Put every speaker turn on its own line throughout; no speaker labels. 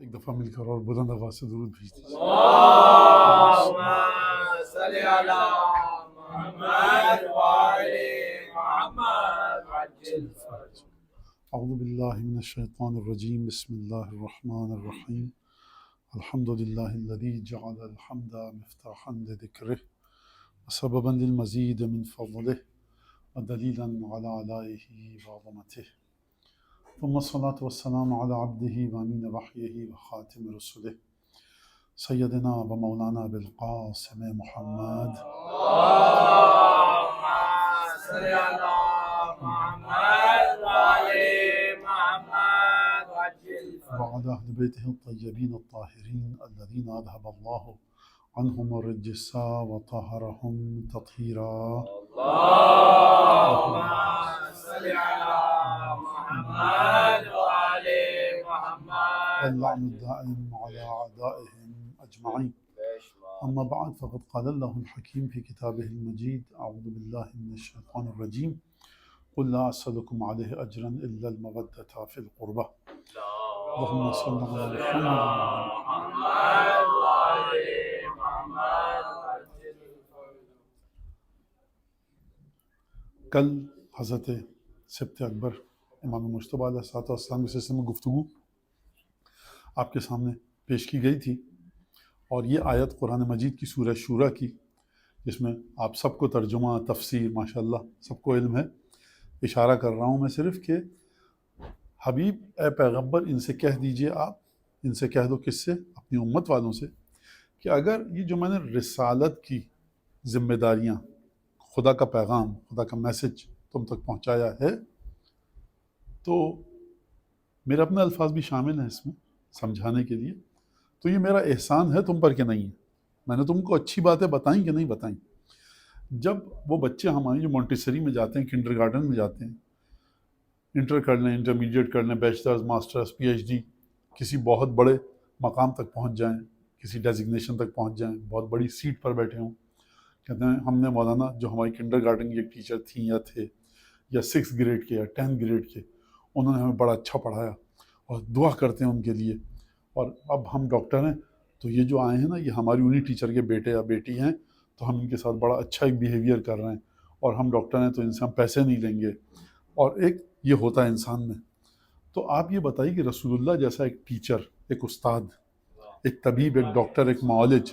ایک دفعہ مل کر اور بلند آواز سے درود بھیج دیجیے۔
اللهم صل على محمد وآل محمد عجل فرج۔
اعوذ باللہ من الشیطان الرجیم، بسم اللہ الرحمن الرحیم۔ الحمد للہ الذی جعل الحمد مفتاحا لذکرہ وسببا للمزید من فضلہ ودلیلا علی آلائہ وعظمتہ، ثم الصلاة والسلام علی عبدہ وامین وحیہ وخاتم رسلہ سیدنا و مولانا بالقاسم محمد
اللهم صل على محمد وآل محمد عجل فرج۔
وعلى أهل بيته الطيبين الطاهرين الذين أذهب الله عنهم الرجس وطهرهم تطهيرا.
اللهم صل على محمد وآل محمد
اللعن الدائم على أعدائهم أجمعين. أما بعد، فقد قال الله الحكيم في كتابه المجيد: أعوذ بالله من الشيطان الرجيم، قل لا أسألكم عليه أجرا إلا المودة في القربى. اللهم صل على
محمد وآل محمد عجل فرج۔
کل حضرت سبت اکبر امام مجتبیٰ علیہ السلام کے سلسلے میں گفتگو آپ کے سامنے پیش کی گئی تھی، اور یہ آیت قرآن مجید کی سورہ شورا کی، جس میں آپ سب کو ترجمہ تفسیر ماشاءاللہ سب کو علم ہے، اشارہ کر رہا ہوں میں صرف کہ حبیب اے پیغمبر ان سے کہہ دیجئے، آپ ان سے کہہ دو، کس سے؟ اپنی امت والوں سے، کہ اگر یہ جو میں نے رسالت کی ذمہ داریاں، خدا کا پیغام، خدا کا میسج تم تک پہنچایا ہے، تو میرے اپنے الفاظ بھی شامل ہیں اس میں سمجھانے کے لیے، تو یہ میرا احسان ہے تم پر کہ نہیں ہے؟ میں نے تم کو اچھی باتیں بتائیں کہ نہیں بتائیں؟ جب وہ بچے ہمارے جو مونٹیسری میں جاتے ہیں، کنڈر گارڈن میں جاتے ہیں، انٹر کر لیں، انٹرمیڈیٹ کر لیں، bachelors, masters, P H D, کسی بہت بڑے مقام تک پہنچ جائیں، کسی ڈیزگنیشن تک پہنچ جائیں، بہت بڑی سیٹ پر بیٹھے ہوں، کہتے ہیں ہم نے مولانا جو ہماری کنڈر گارڈن کی ایک ٹیچر تھیں یا تھے، یا 6 گریڈ کے یا 10 گریڈ کے، انہوں نے ہمیں بڑا اچھا پڑھایا، اور دعا کرتے ہیں ان کے لیے، اور اب ہم ڈاکٹر ہیں، تو یہ جو آئے ہیں نا، یہ ہماری انہی ٹیچر کے بیٹے یا بیٹی ہیں، تو ہم ان کے ساتھ بڑا اچھا ایک بیہیویئر کر رہے ہیں، اور ہم ڈاکٹر ہیں تو ان سے ہم پیسے نہیں لیں گے، اور ایک یہ ہوتا ہے انسان میں۔ تو آپ یہ بتائیے کہ رسول اللہ جیسا ایک ٹیچر، ایک استاد، ایک طبیب، ایک ڈاکٹر، ایک معالج،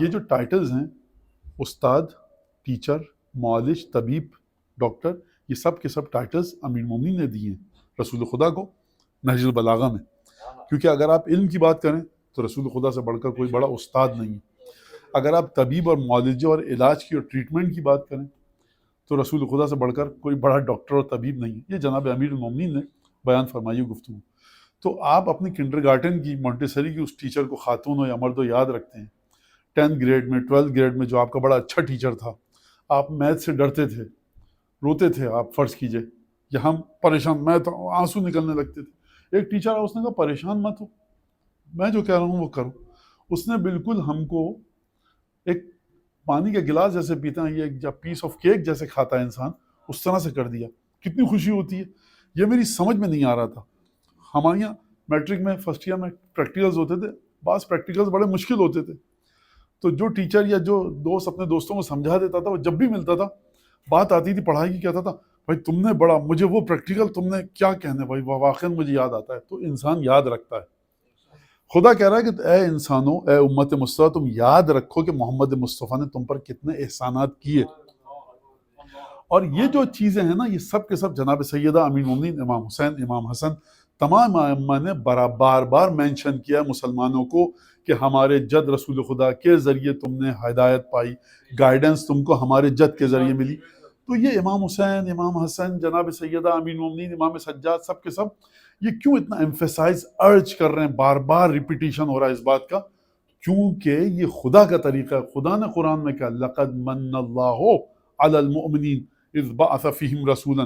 یہ جو ٹائٹلز ہیں، استاد، ٹیچر، معالج، طبیب، ڈاکٹر، یہ سب کے سب ٹائٹلز امیر المومنین نے دیے ہیں رسول خدا کو نہج البلاغہ میں، کیونکہ اگر آپ علم کی بات کریں تو رسول خدا سے بڑھ کر کوئی بڑا استاد نہیں ہے، اگر آپ طبیب اور معالجے اور علاج کی اور ٹریٹمنٹ کی بات کریں تو رسول خدا سے بڑھ کر کوئی بڑا ڈاکٹر اور طبیب نہیں ہے۔ یہ جناب امیر المومنین نے بیان فرمائی گفتگو۔ تو آپ اپنی کنڈر گارڈن کی، مونٹیسری کی اس ٹیچر کو، خاتون ہو یا مرد ہو، یاد رکھتے ہیں 10 گریڈ میں، 12 گریڈ میں جو آپ کا بڑا اچھا ٹیچر تھا، آپ میتھ سے ڈرتے تھے، روتے تھے، آپ فرض کیجئے، یا ہم پریشان، میں تو آنسو نکلنے لگتے تھے، ایک ٹیچر ہے، اس نے کہا پریشان مت ہو، میں جو کہہ رہا ہوں وہ کرو۔ اس نے بالکل ہم کو ایک پانی کا گلاس جیسے پیتا ہے، یہ جب پیس آف کیک جیسے کھاتا ہے انسان، اس طرح سے کر دیا۔ کتنی خوشی ہوتی ہے، یہ میری سمجھ میں نہیں آ رہا تھا۔ ہمارے یہاں میٹرک میں فرسٹ ایئر میں پریکٹیکلز ہوتے تھے، بعض پریکٹیکلز بڑے مشکل ہوتے تھے، تو جو ٹیچر یا جو دوست اپنے دوستوں کو سمجھا دیتا تھا، وہ جب بھی ملتا تھا، بات آتی تھی پڑھائی کی، کہتا تھا بھائی تم نے بڑا، مجھے وہ پریکٹیکل تم نے کیا کہنے بھائی، واقعا مجھے یاد آتا ہے۔ تو انسان یاد رکھتا ہے۔ خدا کہہ رہا ہے کہ اے انسانوں، اے امت مصطفیٰ، تم یاد رکھو کہ محمد مصطفیٰ نے تم پر کتنے احسانات کیے، اور یہ جو چیزیں ہیں نا، یہ سب کے سب جناب سیدہ امین المومنین امام حسین، امام حسن، تمام ائمہ نے بار بار مینشن کیا مسلمانوں کو کہ ہمارے جد رسول خدا کے ذریعے تم نے ہدایت پائی، گائیڈنس تم کو ہمارے جد کے ذریعے ملی۔ تو یہ امام حسین، امام حسن، جناب سیدہ امین المومنین، امام سجاد، سب کے سب یہ کیوں اتنا ایمفیسائز، ارج کر رہے ہیں، بار بار ریپیٹیشن ہو رہا ہے اس بات کا؟ کیونکہ یہ خدا کا طریقہ ہے۔ خدا نے قرآن میں کہا لقد من اللہ علی المؤمنین اذ بعث فیہم رسولا۔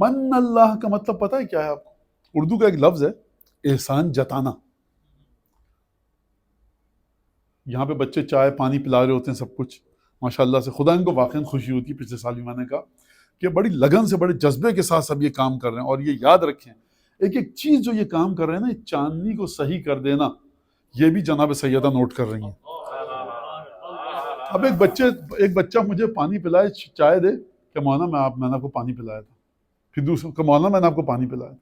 من اللہ کا مطلب پتہ ہے کیا ہے آپ کو؟ اردو کا ایک لفظ ہے احسان جتانا۔ یہاں پہ بچے چائے پانی پلا رہے ہوتے ہیں، سب کچھ ماشاءاللہ سے، خدا ان کو واقعی خوشی ہوتی ہے۔ پچھلے سال بھی میں نے کہا کہ بڑی لگن سے، بڑے جذبے کے ساتھ سب یہ کام کر رہے ہیں، اور یہ یاد رکھیں ایک ایک چیز جو یہ کام کر رہے ہیں نا، چاندنی کو صحیح کر دینا، یہ بھی جناب سیدہ نوٹ کر رہی ہیں. اب ایک بچہ مجھے پانی پلائے، چائے دے کہ مولانا میں نے آپ کو پانی پلایا تھا، پھر دوسرا کہ مولانا میں نے آپ کو پانی پلایا،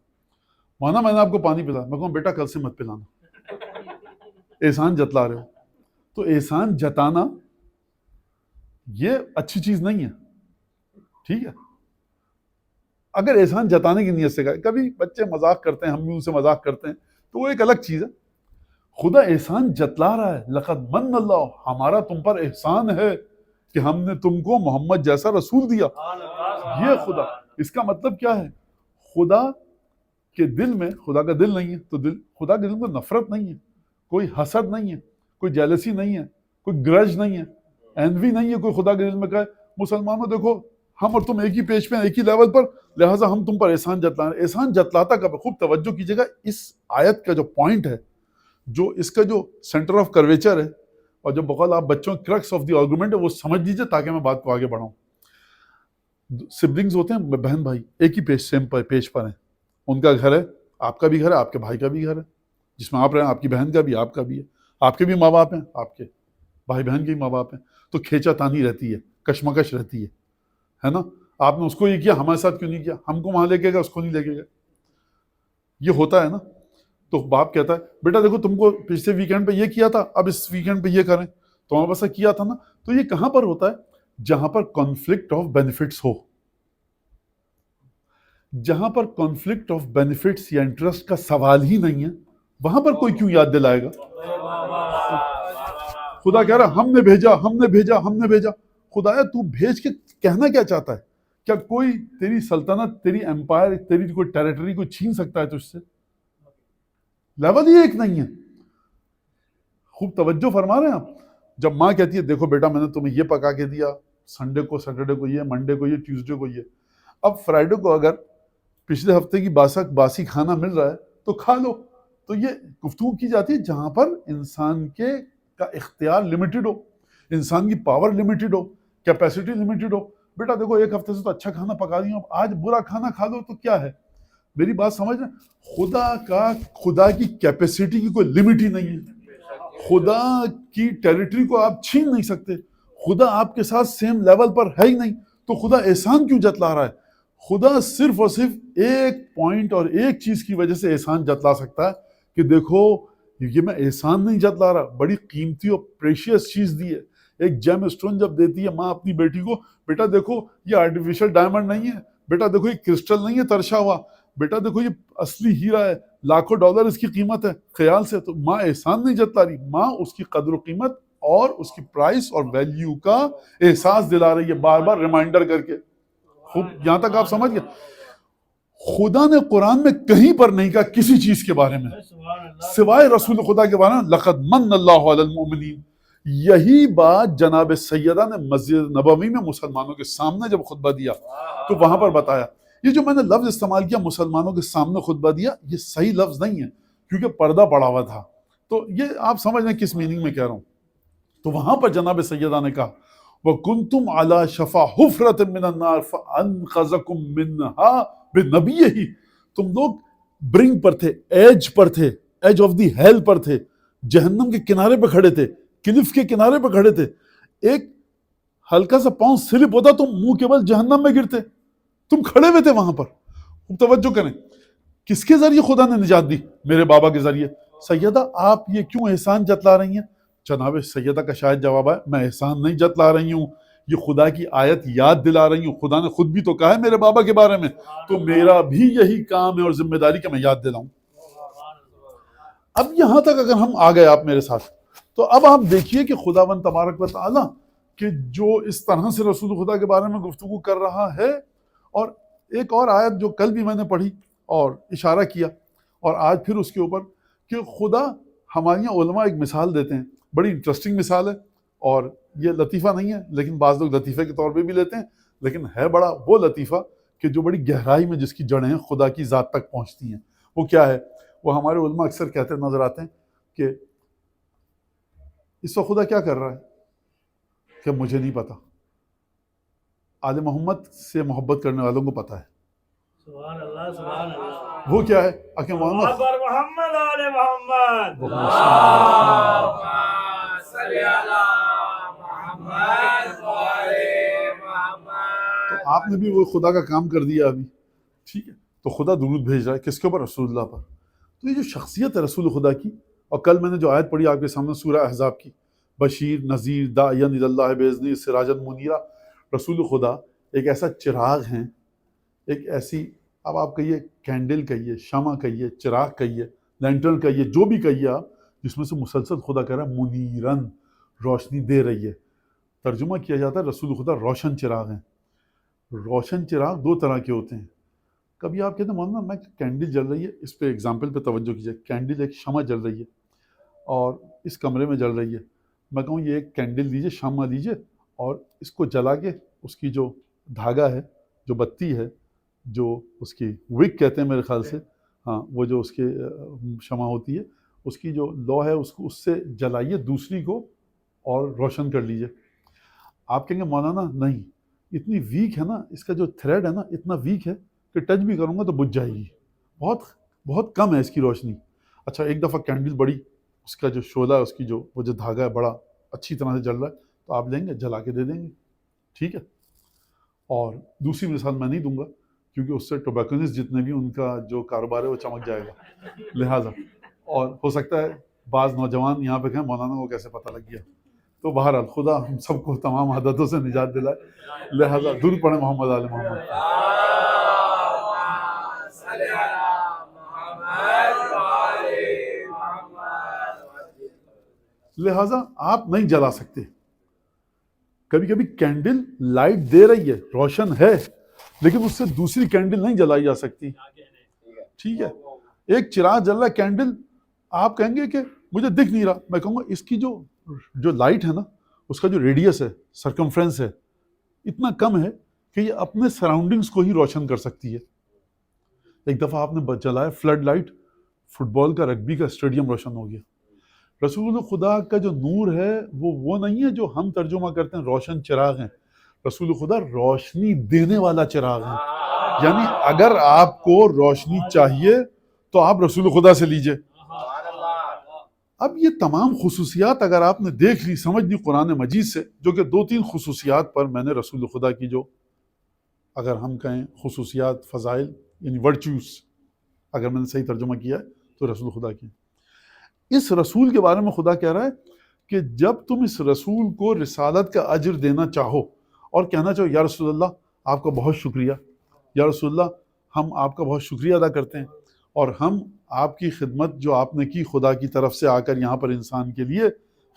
مولانا میں نے آپ کو پانی پلایا. میں کہوں بیٹا کل سے مت پلانا، احسان جتلا رہے ہو. تو احسان جتانا یہ اچھی چیز نہیں ہے، ٹھیک ہے. اگر احسان جتانے کی نیت سے کبھی بچے مذاق کرتے ہیں، ہم بھی ان سے مذاق کرتے ہیں، تو وہ ایک الگ چیز ہے. خدا احسان جتلا رہا ہے، لقد من اللہ، ہمارا تم پر احسان ہے کہ ہم نے تم کو محمد جیسا رسول دیا. یہ خدا، اس کا مطلب کیا ہے؟ خدا کے دل میں، خدا کا دل نہیں ہے تو خدا کے دل میں نفرت نہیں ہے، کوئی حسد نہیں ہے، کوئی جیلسی نہیں ہے، کوئی گرج نہیں ہے، انوی نہیں ہے. کوئی خدا کے دل میں کہے مسلمانوں دیکھو ہم اور تم ایک ہی پیج پہ ہیں، ایک ہی لیول پر، لہٰذا ہم تم پر احسان جتلا رہے ہیں. احسان جتلاتا کب؟ خوب توجہ کیجیے گا، اس آیت کا جو پوائنٹ ہے، جو اس کا جو سینٹر آف کرویچر ہے، اور جو بقول آپ بچوں کرکس آف دی آرگومنٹ ہے، وہ سمجھ لیجیے تاکہ میں بات کو آگے بڑھاؤں. سبلنگز ہوتے ہیں، بہن بھائی ایک ہی پیج سیم پیج پر ہیں، ان کا گھر ہے، آپ کا بھی گھر ہے، آپ کے بھائی کا بھی گھر ہے، جس میں آپ رہیں، آپ کی بہن کا بھی، آپ کا بھی ہے، آپ کے بھی ماں باپ ہیں، آپ کے بھائی بہن کے بھی ماں باپ ہیں. تو کھینچا تانی رہتی ہے، کشمکش رہتی ہے نا. آپ نے اس کو یہ کیا، ہمارے ساتھ کیوں نہیں کیا، ہم کو وہاں لے کے گئے، اس کو نہیں لے کے گئے. یہ ہوتا ہے نا. تو باپ کہتا ہے بیٹا دیکھو تم کو پچھلے ویکینڈ پہ یہ کیا تھا، اب اس ویکینڈ پہ یہ کریں، تو ہمارے پاس کیا تھا نا. تو یہ کہاں پر ہوتا ہے؟ جہاں پر کانفلکٹ آف بینیفٹس ہو. جہاں پر کانفلکٹ آف بینیفٹس یا انٹرسٹ کا سوال ہی نہیں ہے، وہاں پر کوئی کیوں یاد دلائے گا؟ خدا کہہ رہا ہم نے بھیجا، ہم نے بھیجا، ہم نے بھیجا. خدایا تو بھیج کے کہنا کیا چاہتا ہے؟ کیا کوئی تیری سلطنت، تیری امپائر، تیری کوئی ٹیریٹری کو چھین سکتا ہے تجھ سے؟ لیول ہی ایک نہیں ہے. خوب توجہ فرما رہے ہیں آپ. جب ماں کہتی ہے دیکھو بیٹا میں نے تمہیں یہ پکا کے دیا، سنڈے کو، سیٹرڈے کو یہ، منڈے کو یہ، ٹیوزڈے کو یہ، اب فرائیڈے کو اگر پچھلے ہفتے کی باسی کھانا مل رہا ہے تو کھا لو. تو یہ گفتگو کی جاتی ہے جہاں پر انسان کا اختیار لمیٹڈ ہو، انسان کی پاور لمیٹڈ ہو، کیپیسٹی لمیٹڈ ہو. بیٹا دیکھو ایک ہفتے سے تو اچھا کھانا پکا رہی ہوں، اب آج برا کھانا کھا لو تو کیا ہے؟ میری بات سمجھ رہے ہیں؟ خدا کی کیپیسٹی کی کوئی لمٹ ہی نہیں ہے. خدا کی ٹیریٹری کو آپ چھین نہیں سکتے. خدا آپ کے ساتھ سیم لیول پر ہے ہی نہیں. تو خدا احسان کیوں جتلا رہا ہے؟ خدا صرف اور صرف ایک پوائنٹ اور ایک چیز کی وجہ سے احسان جتلا سکتا ہے کہ دیکھو یہ میں احسان نہیں جتلا رہا، بڑی قیمتی اور پریشیس چیز دی ہے. ایک جیم اسٹون جب دیتی ہے ماں اپنی بیٹی کو، بیٹا دیکھو یہ آرٹیفیشل ڈائمنڈ نہیں ہے، بیٹا دیکھو یہ کرسٹل نہیں ہے ترشا ہوا، بیٹا دیکھو یہ اصلی ہیرا ہے، لاکھوں ڈالر اس کی قیمت ہے، خیال سے. تو ماں احسان نہیں جتلا رہی، ماں اس کی قدر و قیمت اور اس کی پرائس اور ویلیو کا احساس دلا رہی ہے، بار بار ریمائنڈر کر کے. خوب یہاں تک آپ سمجھ گئے؟ خدا نے قرآن میں کہیں پر نہیں کہا کسی چیز کے بارے میں سوائے رسول خدا کے بارے میں لقد من اللہ علی المؤمنین. یہی بات جناب سیدہ نے مسجد نبوی میں مسلمانوں کے سامنے جب خطبہ دیا تو وہاں پر بتایا. یہ جو میں نے لفظ استعمال کیا مسلمانوں کے سامنے خطبہ دیا، یہ صحیح لفظ نہیں ہے کیونکہ پردہ پڑا ہوا تھا. تو یہ آپ سمجھ لیں کس میننگ میں کہہ رہا ہوں. تو وہاں پر جناب سیدہ نے کہا وَكُنْتُمْ عَلَى شَفَا حُفْرَةٍ مِّنَ النَّارِ فَأَنْقَذَكُم مِّنْهَا بِنَبِيِّهِ. تم لوگ برنگ پر تھے، ایج پر تھے، ایج آف دی ہیل پر تھے، جہنم کے کنارے پہ کھڑے تھے، کلف کے کنارے پہ کھڑے تھے. ایک ہلکا سا پاؤں سلپ ہوتا تم منہ کے بل جہنم میں گرتے. تم کھڑے ہوئے تھے وہاں پر. توجہ کریں کس کے ذریعے خدا نے نجات دی؟ میرے بابا کے ذریعے. سیدہ آپ یہ کیوں احسان جتلا رہی ہیں؟ جناب سیدہ کا شاید جواب ہے میں احسان نہیں جتلا رہی ہوں، یہ خدا کی آیت یاد دلا رہی ہوں. خدا نے خود بھی تو کہا ہے میرے بابا کے بارے میں، تو میرا بھی یہی کام ہے اور ذمہ داری کہ میں یاد دلاؤں. اب یہاں تک اگر ہم آ گئے آپ میرے ساتھ، تو اب آپ دیکھیے کہ خداوند تبارک و تعالیٰ کہ جو اس طرح سے رسول خدا کے بارے میں گفتگو کر رہا ہے. اور ایک اور آیت جو کل بھی میں نے پڑھی اور اشارہ کیا، اور آج پھر اس کے اوپر کہ خدا ہمارے یہاں علماء ایک مثال دیتے ہیں، بڑی انٹرسٹنگ مثال ہے، اور یہ لطیفہ نہیں ہے لیکن بعض لوگ لطیفے کے طور پہ بھی لیتے ہیں، لیکن ہے بڑا وہ لطیفہ کہ جو بڑی گہرائی میں جس کی جڑیں ہیں خدا کی ذات تک پہنچتی ہیں. وہ کیا ہے؟ وہ ہمارے علماء اکثر کہتے نظر آتے ہیں کہ اس وقت خدا کیا کر رہا ہے کہ مجھے نہیں پتا، آل محمد سے محبت کرنے والوں کو پتا ہے.
سبحان اللہ، سبحان اللہ.
وہ کیا ہے آکے مولانا
اکبر محمد آل محمد
اللہم
صل علی محمد وآل محمد.
تو آپ نے بھی وہ خدا کا کام کر دیا ابھی، ٹھیک ہے. تو خدا درود بھیج رہا ہے کس کے اوپر؟ رسول اللہ پر. تو یہ جو شخصیت ہے رسول خدا کی، اور کل میں نے جو آیت پڑھی آپ کے سامنے سورہ احزاب کی، بشیر نذیر داعیا الی اللہ باذنہ سراجا منیرا، رسول خدا ایک ایسا چراغ ہیں، ایک ایسی، اب آپ کہیے کینڈل کہیے، شمع کہیے، چراغ کہیے، لینٹرن کہیے، جو بھی کہیے آپ، جس میں سے مسلسل خدا کہہ رہا ہے منیرن، روشنی دے رہی ہے. ترجمہ کیا جاتا ہے رسول خدا روشن چراغ ہیں. روشن چراغ دو طرح کے ہوتے ہیں. کبھی آپ کہتے ہیں مولانا میں کینڈل جل رہی ہے، اس پہ ایگزامپل پہ توجہ کیجیے. کینڈل ایک شمع جل رہی ہے اور اس کمرے میں جل رہی ہے. میں کہوں یہ ایک کینڈل دیجیے، شمع دیجیے، اور اس کو جلا کے اس کی جو دھاگا ہے، جو بتی ہے، جو اس کی وک کہتے ہیں میرے خیال سے، ہاں وہ جو اس کی شمع ہوتی ہے، اس کی جو لو ہے اس کو اس سے جلائیے دوسری کو اور روشن کر لیجیے. آپ کہیں گے مولانا نہیں، اتنی ویک ہے نا، اس کا جو تھریڈ ہے نا اتنا ویک ہے کہ ٹچ بھی کروں گا تو بجھ جائے گی، بہت بہت کم ہے اس کی روشنی. اچھا ایک دفعہ کینڈل بڑی، اس کا جو شعلہ ہے، اس کی جو وہ جو دھاگا ہے بڑا اچھی طرح سے جل رہا ہے، تو آپ لیں گے جلا کے دے دیں گے، ٹھیک ہے. اور دوسری مثال میں نہیں دوں گا کیونکہ اس سے ٹوبیکونسٹ جتنے بھی ان کا جو کاروبار ہے وہ چمک جائے گا، لہٰذا. اور ہو سکتا ہے بعض نوجوان یہاں پہ کہیں مولانا کو کیسے پتہ لگ گیا. تو بہرحال خدا ہم سب کو تمام عادتوں سے نجات دلائے، لہٰذا درود پڑھیں محمد آل محمد.
صل علی محمد وآل محمد.
لہٰذا آپ نہیں جلا سکتے. کبھی کبھی کینڈل لائٹ دے رہی ہے، روشن ہے، لیکن اس سے دوسری کینڈل نہیں جلائی جا سکتی، ٹھیک ہے. ایک چراغ جل رہا ہے کینڈل، آپ کہیں گے کہ مجھے دکھ نہیں رہا، میں کہوں گا اس کی جو لائٹ ہے نا، اس کا جو ریڈیس ہے، سرکمفرنس ہے، اتنا کم ہے کہ یہ اپنے سراؤنڈنگز کو ہی روشن کر سکتی ہے. ایک دفعہ آپ نے جلایا فلڈ لائٹ، فٹ بال کا، رگبی کا اسٹیڈیم روشن ہو گیا. رسول خدا کا جو نور ہے وہ نہیں ہے جو ہم ترجمہ کرتے ہیں روشن چراغ ہیں. رسول خدا روشنی دینے والا چراغ ہے. یعنی اگر آپ کو روشنی چاہیے تو آپ رسول خدا سے لیجئے. اب یہ تمام خصوصیات اگر آپ نے دیکھ لی، سمجھ لی قرآن مجید سے، جو کہ 2-3 خصوصیات پر میں نے رسول خدا کی جو اگر ہم کہیں خصوصیات، فضائل یعنی ورچوز، اگر میں نے صحیح ترجمہ کیا ہے تو رسول خدا کی. اس رسول کے بارے میں خدا کہہ رہا ہے کہ جب تم اس رسول کو رسالت کا اجر دینا چاہو اور کہنا چاہو یا رسول اللہ آپ کا بہت شکریہ، یا رسول اللہ ہم آپ کا بہت شکریہ ادا کرتے ہیں، اور ہم آپ کی خدمت جو آپ نے کی خدا کی طرف سے آ کر یہاں پر انسان کے لیے،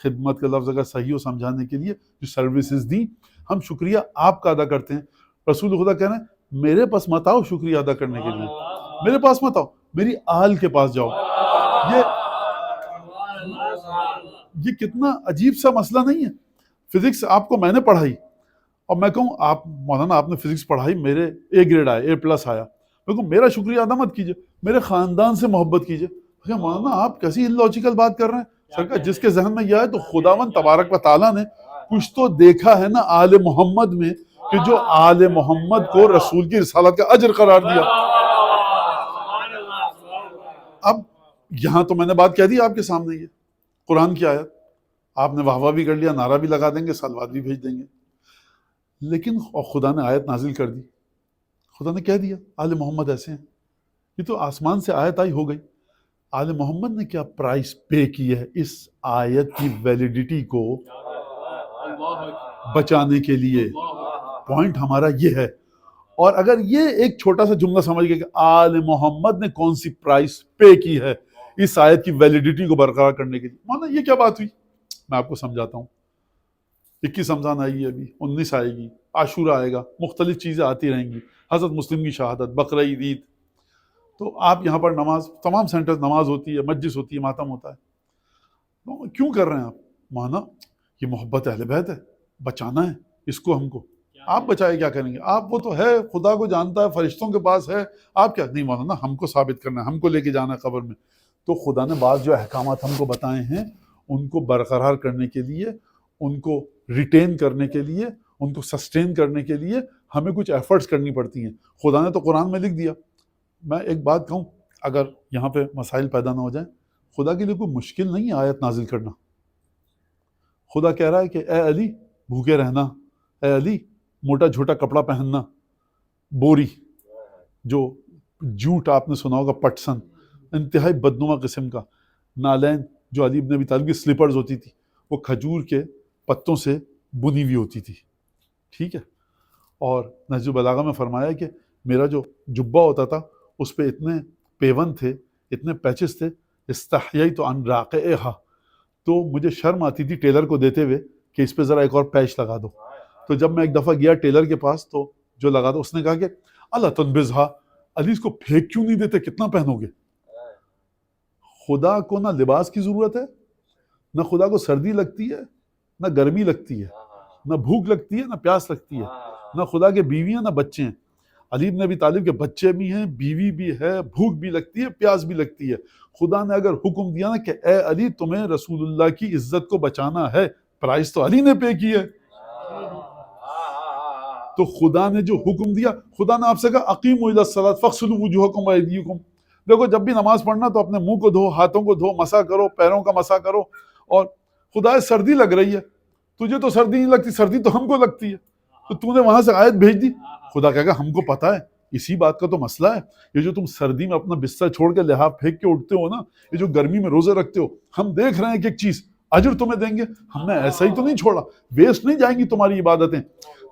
خدمت کا لفظ اگر صحیح ہو سمجھانے کے لیے جو سروسز دیں، ہم شکریہ آپ کا ادا کرتے ہیں. رسول خدا کہہ رہے ہیں میرے پاس مت آؤ شکریہ ادا کرنے کے لیے، میرے پاس مت آؤ، میری آل کے پاس جاؤ. یہ کتنا عجیب سا مسئلہ نہیں ہے. فزکس آپ کو میں نے پڑھائی اور میں کہوں آپ مولانا آپ نے فزکس پڑھائی، میرے اے گریڈ آیا، A+ آیا، میں کہوں میرا شکریہ ادا مت کیجیے، میرے خاندان سے محبت کیجیے. مولانا آپ کیسی illogical بات کر رہے ہیں. سرکار جس کے ذہن میں یہ ہے تو خداوند تبارک و تعالیٰ نے کچھ تو دیکھا ہے نا آل محمد میں، کہ جو آل محمد کو رسول کی رسالت کا اجر قرار دیا. اب یہاں تو میں نے بات کہہ دی آپ کے سامنے، یہ قرآن کی آیت، آپ نے واہ واہ بھی کر لیا، نعرہ بھی لگا دیں گے، سلوات بھی بھیج دیں گے، لیکن خدا نے آیت نازل کر دی. خدا نے کہہ دیا آل محمد ایسے ہیں. یہ تو آسمان سے آیت آئی ہو گئی. آل محمد نے کیا پرائس پے کی ہے اس آیت کی ویلیڈیٹی کو بچانے کے لیے؟ پوائنٹ ہمارا یہ ہے. اور اگر یہ ایک چھوٹا سا جملہ سمجھ گئے کہ آل محمد نے کون سی پرائس پے کی ہے اس آیت کی ویلیڈیٹی کو برقرار کرنے کے لیے، مانا یہ کیا بات ہوئی؟ میں آپ کو سمجھاتا ہوں. 21 رمضان آئی ہے، ابھی 19 آئے گی، عاشورہ آئے گا، مختلف چیزیں آتی رہیں گی، حضرت مسلم کی شہادت، بقرعید، عید. تو آپ یہاں پر نماز، تمام سینٹر نماز ہوتی ہے، مجلس ہوتی ہے، ماتم ہوتا ہے. کیوں کر رہے ہیں آپ؟ مانا یہ محبت اہل بیت ہے، بچانا ہے اس کو ہم کو. آپ بچائے کیا کریں گے؟ آپ وہ تو ہے، خدا کو جانتا ہے، فرشتوں کے پاس ہے، آپ کیا نہیں مولانا ہم کو ثابت کرنا ہے، ہم کو لے کے جانا ہے قبر میں. تو خدا نے بعض جو احکامات ہم کو بتائے ہیں ان کو برقرار کرنے کے لیے، ان کو ریٹین کرنے کے لیے، ان کو سسٹین کرنے کے لیے ہمیں کچھ ایفرٹس کرنی پڑتی ہیں. خدا نے تو قرآن میں لکھ دیا میں ایک بات کہوں، اگر یہاں پہ مسائل پیدا نہ ہو جائیں، خدا کے لیے کوئی مشکل نہیں ہے آیت نازل کرنا. خدا کہہ رہا ہے کہ اے علی بھوکے رہنا، اے علی موٹا جھوٹا کپڑا پہننا، بوری جو جوٹ آپ نے سنا ہوگا، پٹسن انتہائی بدنما قسم کا، نالین جو علی ابن ابی طالب کی سلیپرز ہوتی تھی وہ کھجور کے پتوں سے بنی ہوئی ہوتی تھی، ٹھیک ہے. اور نہج البلاغہ میں فرمایا کہ میرا جو جبہ ہوتا تھا اس پہ اتنے پیون تھے، اتنے پیچز تھے، استحییت ان راقعہا، تو مجھے شرم آتی تھی ٹیلر کو دیتے ہوئے کہ اس پہ ذرا ایک اور پیچ لگا دو. تو جب میں ایک دفعہ گیا ٹیلر کے پاس تو جو لگا دو، اس نے کہا کہ اللہ تنبذھا، علی اس کو پھینک کیوں نہیں دیتے، کتنا پہنو گے؟ خدا کو نہ لباس کی ضرورت ہے، نہ خدا کو سردی لگتی ہے، نہ گرمی لگتی ہے، نہ بھوک لگتی ہے، نہ پیاس لگتی ہے، نہ خدا کے بیوی ہیں نہ بچے ہیں. علی بن ابی طالب کے بچے بھی ہیں، بیوی بھی ہے، بھوک بھی لگتی ہے، پیاس بھی لگتی ہے. خدا نے اگر حکم دیا نا کہ اے علی تمہیں رسول اللہ کی عزت کو بچانا ہے، پرائز تو علی نے پے کی ہے. تو خدا نے جو حکم دیا، خدا نے آپ سے کہا اقیموا الی الصلاۃ فاغسلوا وجوہکم وایدیکم. دیکھو جب بھی نماز پڑھنا تو اپنے منہ کو دھو، ہاتھوں کو دھو، مسح کرو، پیروں کا مسح کرو. اور خدا سردی لگ رہی ہے، تجھے تو سردی نہیں لگتی، سردی تو ہم کو لگتی ہے، تو تو نے وہاں سے آیت بھیج دی. خدا کہے گا ہم کو پتہ ہے، اسی بات کا تو مسئلہ ہے. یہ جو تم سردی میں اپنا بستر چھوڑ کے لحاف پھینک کے اٹھتے ہو نا، یہ جو گرمی میں روزے رکھتے ہو، ہم دیکھ رہے ہیں کہ ایک چیز اجر تمہیں دیں گے، ہم نے ایسا ہی تو نہیں چھوڑا، ویسٹ نہیں جائیں گی تمہاری عبادتیں.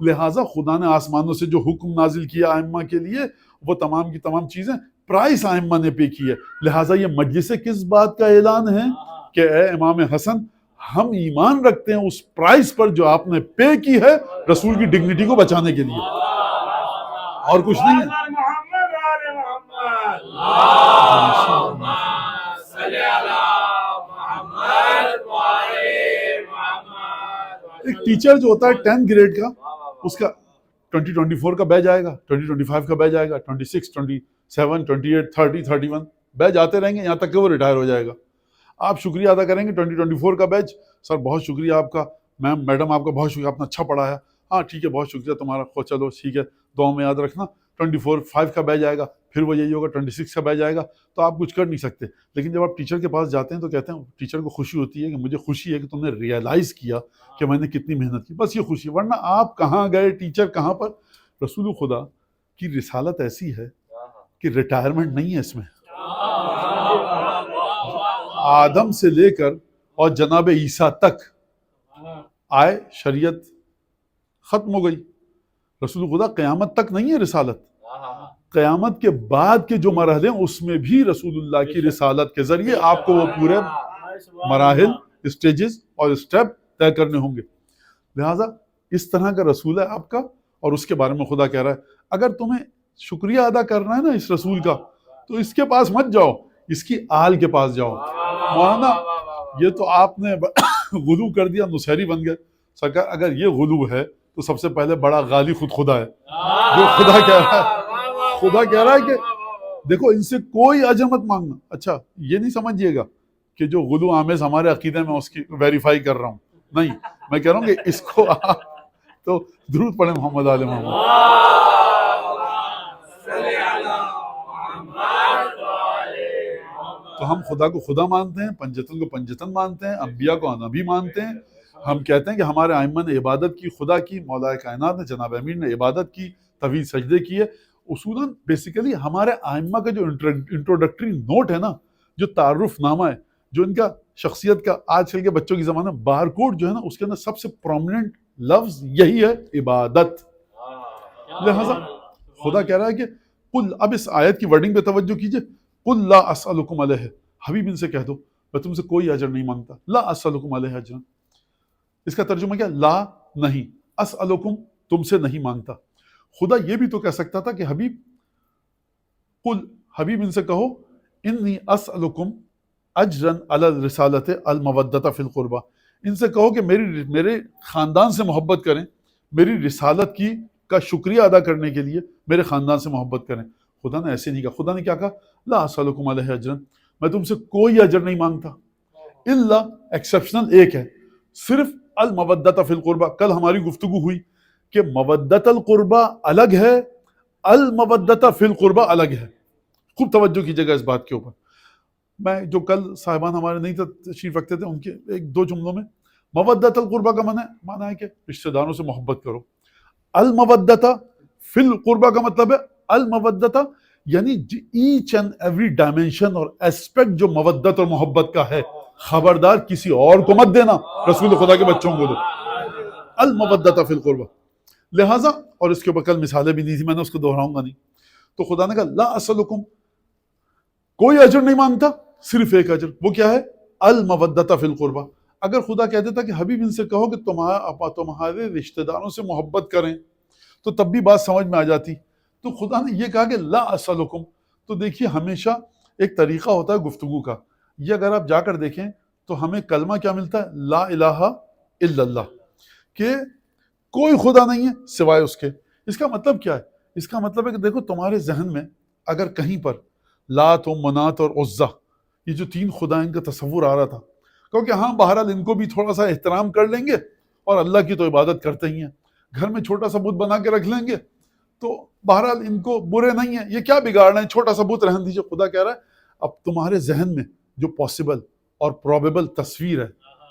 لہٰذا خدا نے آسمانوں سے جو حکم نازل کیا ائمہ کے لیے، وہ تمام کی تمام چیزیں پرائس ائمہ نے پے کی ہے. لہٰذا یہ مجلس کس بات کا اعلان ہے کہ اے امام حسن، ہم ایمان رکھتے ہیں اس پرائس پر جو آپ نے پے کی ہے رسول کی ڈگنیٹی کو بچانے کے لیے، اور کچھ نہیں ہے.
محمد آل محمد، اللہم صلی علی محمد وآل محمد.
ایک ٹیچر جو ہوتا ہے 10th گریڈ کا، اس کا 2024 کا بیچ آئے گا، 2025 کا بیچ آئے گا، 26 27 28 30 31 بیچ آتے رہیں گے یہاں تک کہ وہ ریٹائر ہو جائے گا. آپ شکریہ ادا کریں گے 2024 کا بیچ، سر بہت شکریہ آپ کا، میم میڈم آپ کا بہت شکریہ، آپ نے اچھا پڑھایا، ہاں ٹھیک ہے بہت شکریہ تمہارا، چلو ٹھیک ہے دعاؤں میں یاد رکھنا. 24 کا بیچ آئے گا، پھر وہ یہی ہوگا 26 کا بیچ آئے گا. تو آپ کچھ کر نہیں سکتے. لیکن جب آپ ٹیچر کے پاس جاتے ہیں تو کہتے ہیں، ٹیچر کو خوشی ہوتی ہے کہ مجھے خوشی ہے کہ تم نے ریئلائز کیا کہ میں نے کتنی محنت کی، بس یہ خوشی. ورنہ آپ کہاں گئے، ٹیچر کہاں پر. رسول خدا کی رسالت ایسی ہے کہ ریٹائرمنٹ نہیں ہے اس میں. آدم سے لے کر اور جناب عیسیٰ تک آئے، شریعت ختم ہو گئی. رسول خدا قیامت تک نہیں ہے رسالت، قیامت کے بعد کے جو مرحلے ہیں اس میں بھی رسول اللہ کی رسالت کے ذریعے آپ کو وہ پورے مراحل، اسٹیجز اور اسٹیپ طے کرنے ہوں گے. لہٰذا اس طرح کا رسول ہے آپ کا، اور اس کے بارے میں خدا کہہ رہا ہے اگر تمہیں شکریہ ادا کرنا ہے نا اس رسول کا، تو اس کے پاس مت جاؤ، اس کی آل کے پاس جاؤ. مولانا یہ تو آپ نے غلو کر دیا، نصیری بن گئے. سرکار اگر یہ غلو ہے تو سب سے پہلے بڑا غالی خود خدا ہے، جو خدا کہہ رہا ہے، خدا کہہ رہا ہے کہ دیکھو ان سے کوئی اجر مت مانگنا. اچھا یہ نہیں سمجھیے گا کہ جو غلو آمیز ہمارے عقیدے میں اس کی ویریفائی کر رہا ہوں، نہیں، میں کہہ رہا ہوں کہ اس کو آپ تو درود پڑھیں محمد آل محمد. تو ہم خدا کو خدا مانتے ہیں، پنجتن کو پنجتن مانتے ہیں، انبیاء کو نبی مانتے ہیں. ہم کہتے ہیں کہ ہمارے ائمہ نے عبادت کی، خدا کی، مولا کائنات نے جناب امیر نے عبادت کی، طویل سجدے کیے. اصولاً بیسیکلی ہمارے ائمہ کا جو انٹروڈکٹری نوٹ ہے نا، جو تعارف نامہ ہے، جو ان کا شخصیت کا آج کل کے بچوں کی زمانہ بار کوڈ جو ہے نا، اس کے اندر سب سے پرومیننٹ لفظ یہی ہے، عبادت. لہذا خدا کہہ رہا ہے کہ قل، اب اس آیت کی ورڈنگ پہ توجہ کیجئے، قل لا اسألکم علیہ، حبیب ان سے کہہ دو میں تم سے کوئی اجر نہیں مانگتا. لا اسألکم علیہ اجرا، اس کا ترجمہ کیا؟ لا نہیں، اسألکم تم سے نہیں مانگتا. خدا یہ بھی تو کہہ سکتا تھا کہ حبیب قل، حبیب ان سے کہو انی اسألکم اجرا علی الرسالۃ المودۃ فی القربہ، ان سے کہو کہ میرے خاندان سے محبت کریں، میری رسالت کی کا شکریہ ادا کرنے کے لیے میرے خاندان سے محبت کریں. خدا نے ایسے نہیں کہا. خدا نے کیا کہا؟ لا اسألکم علیہ اجرا، میں تم سے کوئی اجر نہیں مانگتا. الا، ایکسیپشنل ایک ہے، صرف المودۃ فی القربہ. کل ہماری گفتگو ہوئی کہ مودۃ القربہ الگ ہے، المودۃ فی القربہ الگ ہے. خوب توجہ کیجیے گا اس بات کے اوپر. میں جو کل صاحبان ہمارے نہیں تشریف رکھتے تھے ان کے ایک دو جملوں میں مودت القربہ کا معنی ہے کہ رشتہ داروں سے محبت کرو. المودت فی القربہ کا مطلب ہے المودت یعنی ایچ اینڈ ایوری ڈائمینشن اور ایسپیکٹ جو مودت اور محبت کا ہے خبردار کسی اور کو مت دینا, رسول خدا کے بچوں کو دو. المودت فی القربہ. لہٰذا اور اس کے اوپر کل مثالیں بھی دی تھی, میں نے اس کو دہراؤں گا نہیں. تو خدا نے کہا لا اسلکم, کوئی اجر نہیں مانگتا, صرف ایک اجر, وہ کیا ہے المودت فی القربہ. اگر خدا کہہ دیتا کہ حبیب ان سے کہو کہ تمہارے رشتہ داروں سے محبت کریں تو تب بھی بات سمجھ میں آ جاتی. تو خدا نے یہ کہا کہ لا اسلکم. تو دیکھیے ہمیشہ ایک طریقہ ہوتا ہے گفتگو کا. یہ اگر آپ جا کر دیکھیں تو ہمیں کلمہ کیا ملتا ہے, لا الہ الا اللہ, کہ کوئی خدا نہیں ہے سوائے اس کے. اس کا مطلب کیا ہے؟ اس کا مطلب ہے کہ دیکھو تمہارے ذہن میں اگر کہیں پر لات و منات اور عزا یہ جو تین خدا ان کا تصور آ رہا تھا, کیونکہ ہاں بہرحال ان کو بھی تھوڑا سا احترام کر لیں گے اور اللہ کی تو عبادت کرتے ہی ہیں, گھر میں چھوٹا سا بت بنا کے رکھ لیں گے تو بہرحال ان کو برے نہیں ہیں, یہ کیا بگاڑ رہے ہیں, چھوٹا سا بت رہن دیجیے. خدا کہہ رہا ہے اب تمہارے ذہن میں جو پاسبل اور پروبیبل تصویر ہے,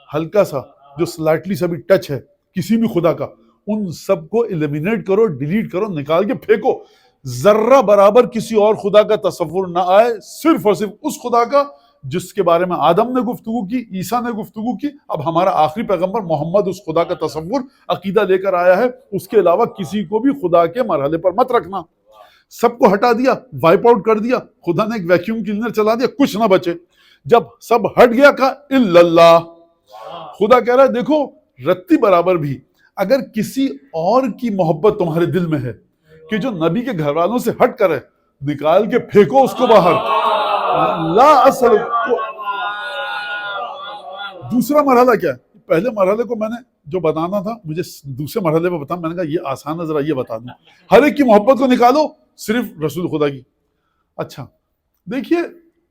ہلکا سا جو سلائٹلی سا بھی ٹچ ہے کسی بھی خدا کا, ان سب کو ایلیمینیٹ کرو, ڈیلیٹ کرو, نکال کے پھینکو. ذرہ برابر کسی اور خدا کا تصور نہ آئے, صرف اور صرف اس خدا کا جس کے بارے میں آدم نے گفتگو کی, عیسیٰ نے گفتگو کی, اب ہمارا آخری پیغمبر محمد اس خدا کا تصور عقیدہ لے کر آیا ہے. اس کے علاوہ کسی کو بھی خدا کے مرحلے پر مت رکھنا. سب کو ہٹا دیا, وائپ آؤٹ کر دیا, خدا نے ایک ویکیوم کلینر چلا دیا, کچھ نہ بچے. جب سب ہٹ گیا کہا الا اللہ. خدا کہہ رہا ہے دیکھو رتی برابر بھی اگر کسی اور کی محبت تمہارے دل میں ہے کہ جو نبی کے گھر والوں سے ہٹ کر ہے, نکال کے پھینکو اس کو باہر. لا اصل. دوسرا مرحلہ کیا ہے؟ پہلے مرحلے کو میں نے جو بتانا تھا مجھے دوسرے مرحلے پہ بتا, میں نے کہا یہ آسان ہے, ذرا یہ بتا دوں. ہر ایک کی محبت کو نکالو, صرف رسول خدا کی. اچھا دیکھیے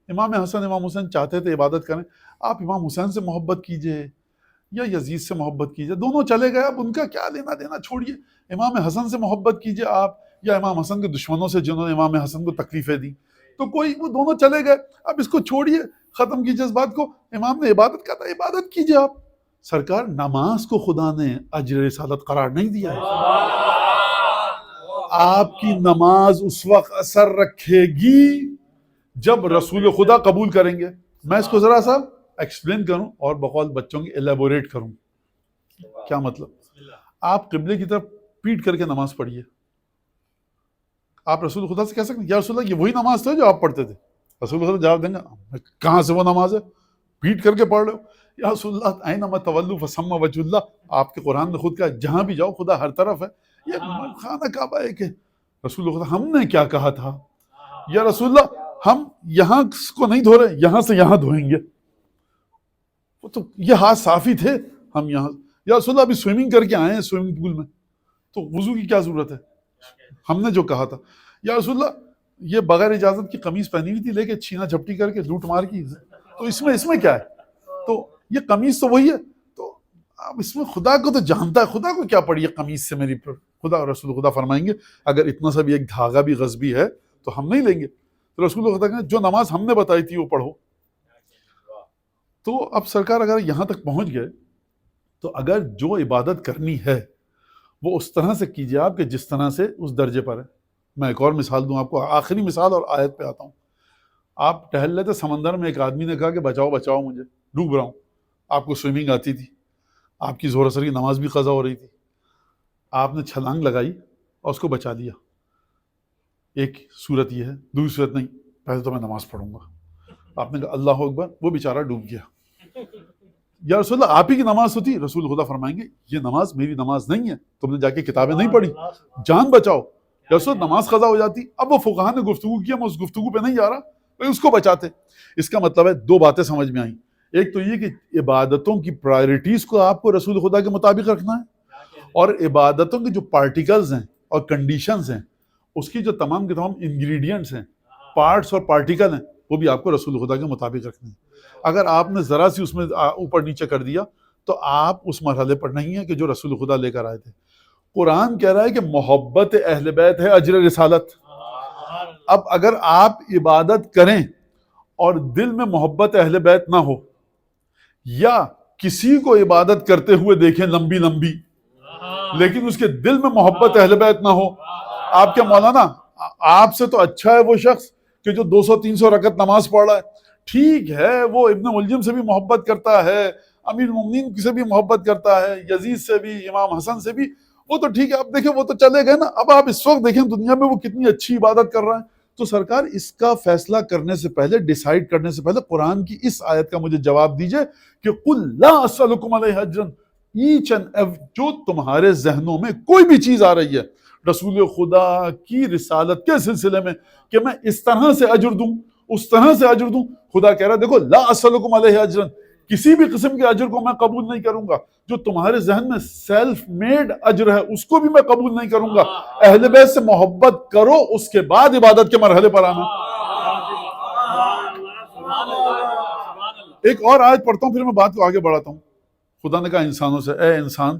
امام حسن امام حسین چاہتے تھے عبادت کریں, آپ امام حسین سے محبت کیجئے یا یزید سے محبت کیجئے, دونوں چلے گئے, اب ان کا کیا لینا دینا, چھوڑیے. امام حسن سے محبت کیجئے آپ یا امام حسن کے دشمنوں سے جنہوں نے امام حسن کو تکلیفیں دی, تو کوئی وہ دونوں چلے گئے, اب اس کو چھوڑیے, ختم کیجئے اس بات کو. امام نے عبادت کا تھا, عبادت کیجئے آپ. سرکار نماز کو خدا نے اجر رسالت قرار نہیں دیا ہے. آپ کی نماز اس وقت اثر رکھے گی جب رسول خدا قبول کریں گے. میں اس کو ذرا سا ایکسپلین کروں اور بقول بچوں کی ایلیبوریٹ کروں. کیا مطلب؟ آپ قبلے کی طرف پیٹ کر کے نماز پڑھیے, آپ رسول خدا سے کہہ سکتے ہیں یا رسول اللہ یہ وہی نماز تھا جو آپ پڑھتے تھے؟ رسول خدا جواب دیں گے کہاں سے وہ نماز ہے, پیٹ کر کے پڑھ رہے ہو. یا رسول اللہ اینما تولوا فثم وجہ اللہ, آپ کے قرآن نے خود کہا جہاں بھی جاؤ خدا ہر طرف ہے. یہ خانہ کعبہ ہے کہ رسول خدا ہم نے کیا کہا تھا, یا رسول اللہ ہم یہاں کو نہیں دھو رہے, یہاں سے یہاں دھوئیں گے, وہ تو یہ ہاتھ صاف ہی تھے, ہم یہاں. یا رسول اللہ ابھی سوئمنگ کر کے آئے ہیں سوئمنگ پول میں, تو وضو کی کیا ضرورت ہے, ہم نے جو کہا تھا. یا رسول اللہ یہ بغیر اجازت کی قمیض پہنی ہوئی تھی لے کے چھینا جھپٹی کر کے لوٹ مار کی, تو اس میں کیا ہے؟ تو یہ قمیض تو وہی ہے, تو اب اس میں خدا کو تو جانتا ہے, خدا کو کیا پڑی ہے قمیض سے میری پر. خدا رسول خدا فرمائیں گے اگر اتنا سا بھی ایک دھاگا بھی غصبی ہے تو ہم نہیں لیں گے. تو رسول خدا کہیں جو نماز ہم نے بتائی تھی وہ پڑھو. تو اب سرکار اگر یہاں تک پہنچ گئے تو اگر جو عبادت کرنی ہے وہ اس طرح سے کیجیے آپ کہ جس طرح سے اس درجے پر ہے. میں ایک اور مثال دوں آپ کو, آخری مثال اور آیت پہ آتا ہوں. آپ ٹہل رہے تھے سمندر میں, ایک آدمی نے کہا کہ بچاؤ بچاؤ مجھے, ڈوب رہا ہوں. آپ کو سوئمنگ آتی تھی, آپ کی ظہر اثر کی نماز بھی قضا ہو رہی تھی, آپ نے چھلانگ لگائی اور اس کو بچا لیا. ایک صورت یہ ہے, دوسری صورت نہیں, پہلے تو میں نماز پڑھوں گا. آپ نے کہا اللہ اکبر, وہ بیچارہ ڈوب گیا. یا رسول اللہ آپ ہی کی نماز ہوتی, رسول خدا فرمائیں گے یہ نماز میری نماز نہیں ہے, تم نے جا کے کتابیں نہیں پڑھی, جان بچاؤ. یا رسول اللہ نماز قضا ہو جاتی. اب وہ فقہا نے گفتگو کیا, میں اس گفتگو پہ نہیں جا رہا, میں اس کو بچاتے. اس کا مطلب ہے دو باتیں سمجھ میں آئیں. ایک تو یہ کہ عبادتوں کی پرائرٹیز کو آپ کو رسول خدا کے مطابق رکھنا ہے, اور عبادتوں کے جو پارٹیکلز ہیں اور کنڈیشنز ہیں, اس کی جو تمام کے تمام انگریڈینٹس ہیں, پارٹس اور پارٹیکل ہیں, وہ بھی آپ کو رسول خدا کے مطابق رکھنے ہیں. اگر آپ نے ذرا سی اس میں اوپر نیچے کر دیا تو آپ اس مرحلے پر نہیں ہیں کہ جو رسول خدا لے کر آئے تھے. قرآن کہہ رہا ہے کہ محبت اہل بیت ہے اجر رسالت. اب اگر آپ عبادت کریں اور دل میں محبت اہل بیت نہ ہو، یا کسی کو عبادت کرتے ہوئے دیکھیں لمبی لمبی لیکن اس کے دل میں محبت اہل بیت نہ ہو، آپ کیا مولانا آپ سے تو اچھا ہے وہ شخص کہ جو 200-300 رکعت نماز پڑھ رہا ہے، ٹھیک ہے وہ ابن ملجم سے بھی محبت کرتا ہے، امیر المومنین سے بھی محبت کرتا ہے، یزید سے بھی، امام حسن سے بھی، وہ تو ٹھیک ہے، اب دیکھیں وہ تو چلے گئے نا، اب آپ اس وقت دیکھیں دنیا میں وہ کتنی اچھی عبادت کر رہا ہے۔ تو سرکار اس کا فیصلہ کرنے سے پہلے، ڈیسائیڈ کرنے سے پہلے قرآن کی اس آیت کا مجھے جواب دیجئے کہ قُلْ لَا أَسْأَلُكُمْ عَلَيْهِ أَجْرًا، ایچ اینڈ جو تمہارے ذہنوں میں کوئی بھی چیز آ رہی ہے رسول خدا کی رسالت کے سلسلے میں کہ میں اس طرح سے اجر دوں، اس طرح سے اجر دوں، خدا کہہ رہا ہے دیکھو لا اسألکم علیہ اجرا، کسی بھی قسم کے اجر کو میں قبول نہیں کروں گا، جو تمہارے ذہن میں سیلف میڈ اجر ہے اس کو بھی میں قبول نہیں کروں گا۔ اہل بیت سے محبت کرو، اس کے بعد عبادت کے مرحلے پر آنا۔ ایک اور آیت پڑھتا ہوں پھر میں بات کو آگے بڑھاتا ہوں۔ خدا نے کہا انسانوں سے، اے انسان،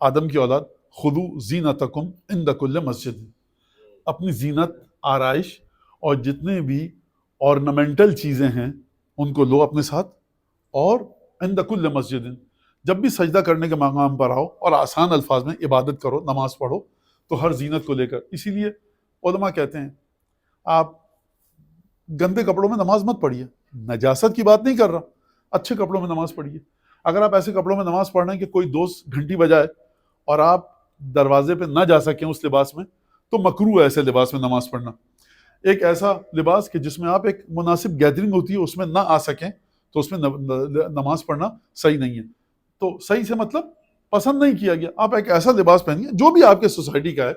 آدم کی اولاد، خذوا زینتکم عند کل مسجد، اپنی زینت، آرائش اور جتنے بھی ornamental چیزیں ہیں ان کو لو اپنے ساتھ، اور عند کل مسجد، جب بھی سجدہ کرنے کے مقام پر آؤ اور آسان الفاظ میں عبادت کرو، نماز پڑھو، تو ہر زینت کو لے کر۔ اسی لیے علماء کہتے ہیں آپ گندے کپڑوں میں نماز مت پڑھیے، نجاست کی بات نہیں کر رہا، اچھے کپڑوں میں نماز پڑھیے۔ اگر آپ ایسے کپڑوں میں نماز پڑھ رہے ہیں کہ کوئی دوست گھنٹی بجائے اور آپ دروازے پہ نہ جا سکیں اس لباس میں، تو مکروہ ہے ایسے لباس میں نماز پڑھنا۔ ایک ایسا لباس کہ جس میں آپ ایک مناسب گیدرنگ ہوتی ہے اس میں نہ آ سکیں، تو اس میں نماز پڑھنا صحیح نہیں ہے۔ تو صحیح سے مطلب پسند نہیں کیا گیا، آپ ایک ایسا لباس پہنیے جو بھی آپ کے سوسائٹی کا ہے۔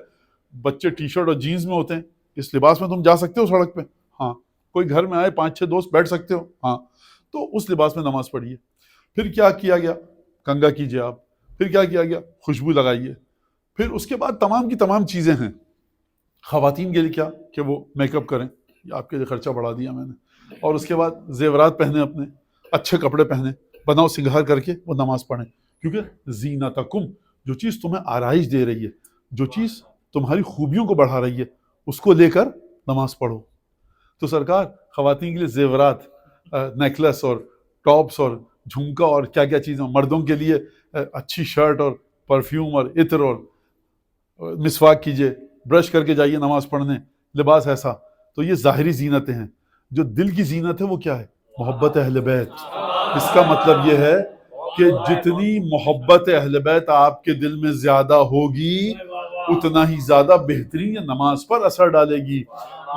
بچے ٹی شرٹ اور جینز میں ہوتے ہیں، اس لباس میں تم جا سکتے ہو سڑک پہ، ہاں۔ کوئی گھر میں آئے 5-6 دوست بیٹھ سکتے ہو، ہاں، تو اس لباس میں نماز پڑھیے۔ پھر کیا کیا گیا؟ کنگا کیجئے آپ، پھر کیا کیا گیا؟ خوشبو لگائیے، پھر اس کے بعد تمام کی تمام چیزیں ہیں۔ خواتین کے لیے کیا کہ وہ میک اپ کریں، یہ آپ کے لیے خرچہ بڑھا دیا میں نے، اور اس کے بعد زیورات پہنے، اپنے اچھے کپڑے پہنے، بناؤ سنگھار کر کے وہ نماز پڑھیں، کیونکہ زینتکم، جو چیز تمہیں آرائش دے رہی ہے، جو چیز تمہاری خوبیوں کو بڑھا رہی ہے، اس کو لے کر نماز پڑھو۔ تو سرکار خواتین کے لیے زیورات، نیکلس اور ٹاپس اور جھمکا اور کیا کیا چیزیں، مردوں کے لیے اچھی شرٹ اور پرفیوم اور عطر، اور مسواک کیجئے، برش کر کے جائیے نماز پڑھنے، لباس ایسا۔ تو یہ ظاہری زینتیں ہیں۔ جو دل کی زینت ہے وہ کیا ہے؟ محبت اہل بیت۔ اس کا مطلب یہ ہے کہ جتنی محبت اہل بیت آپ کے دل میں زیادہ ہوگی اتنا ہی زیادہ بہترین نماز پر اثر ڈالے گی۔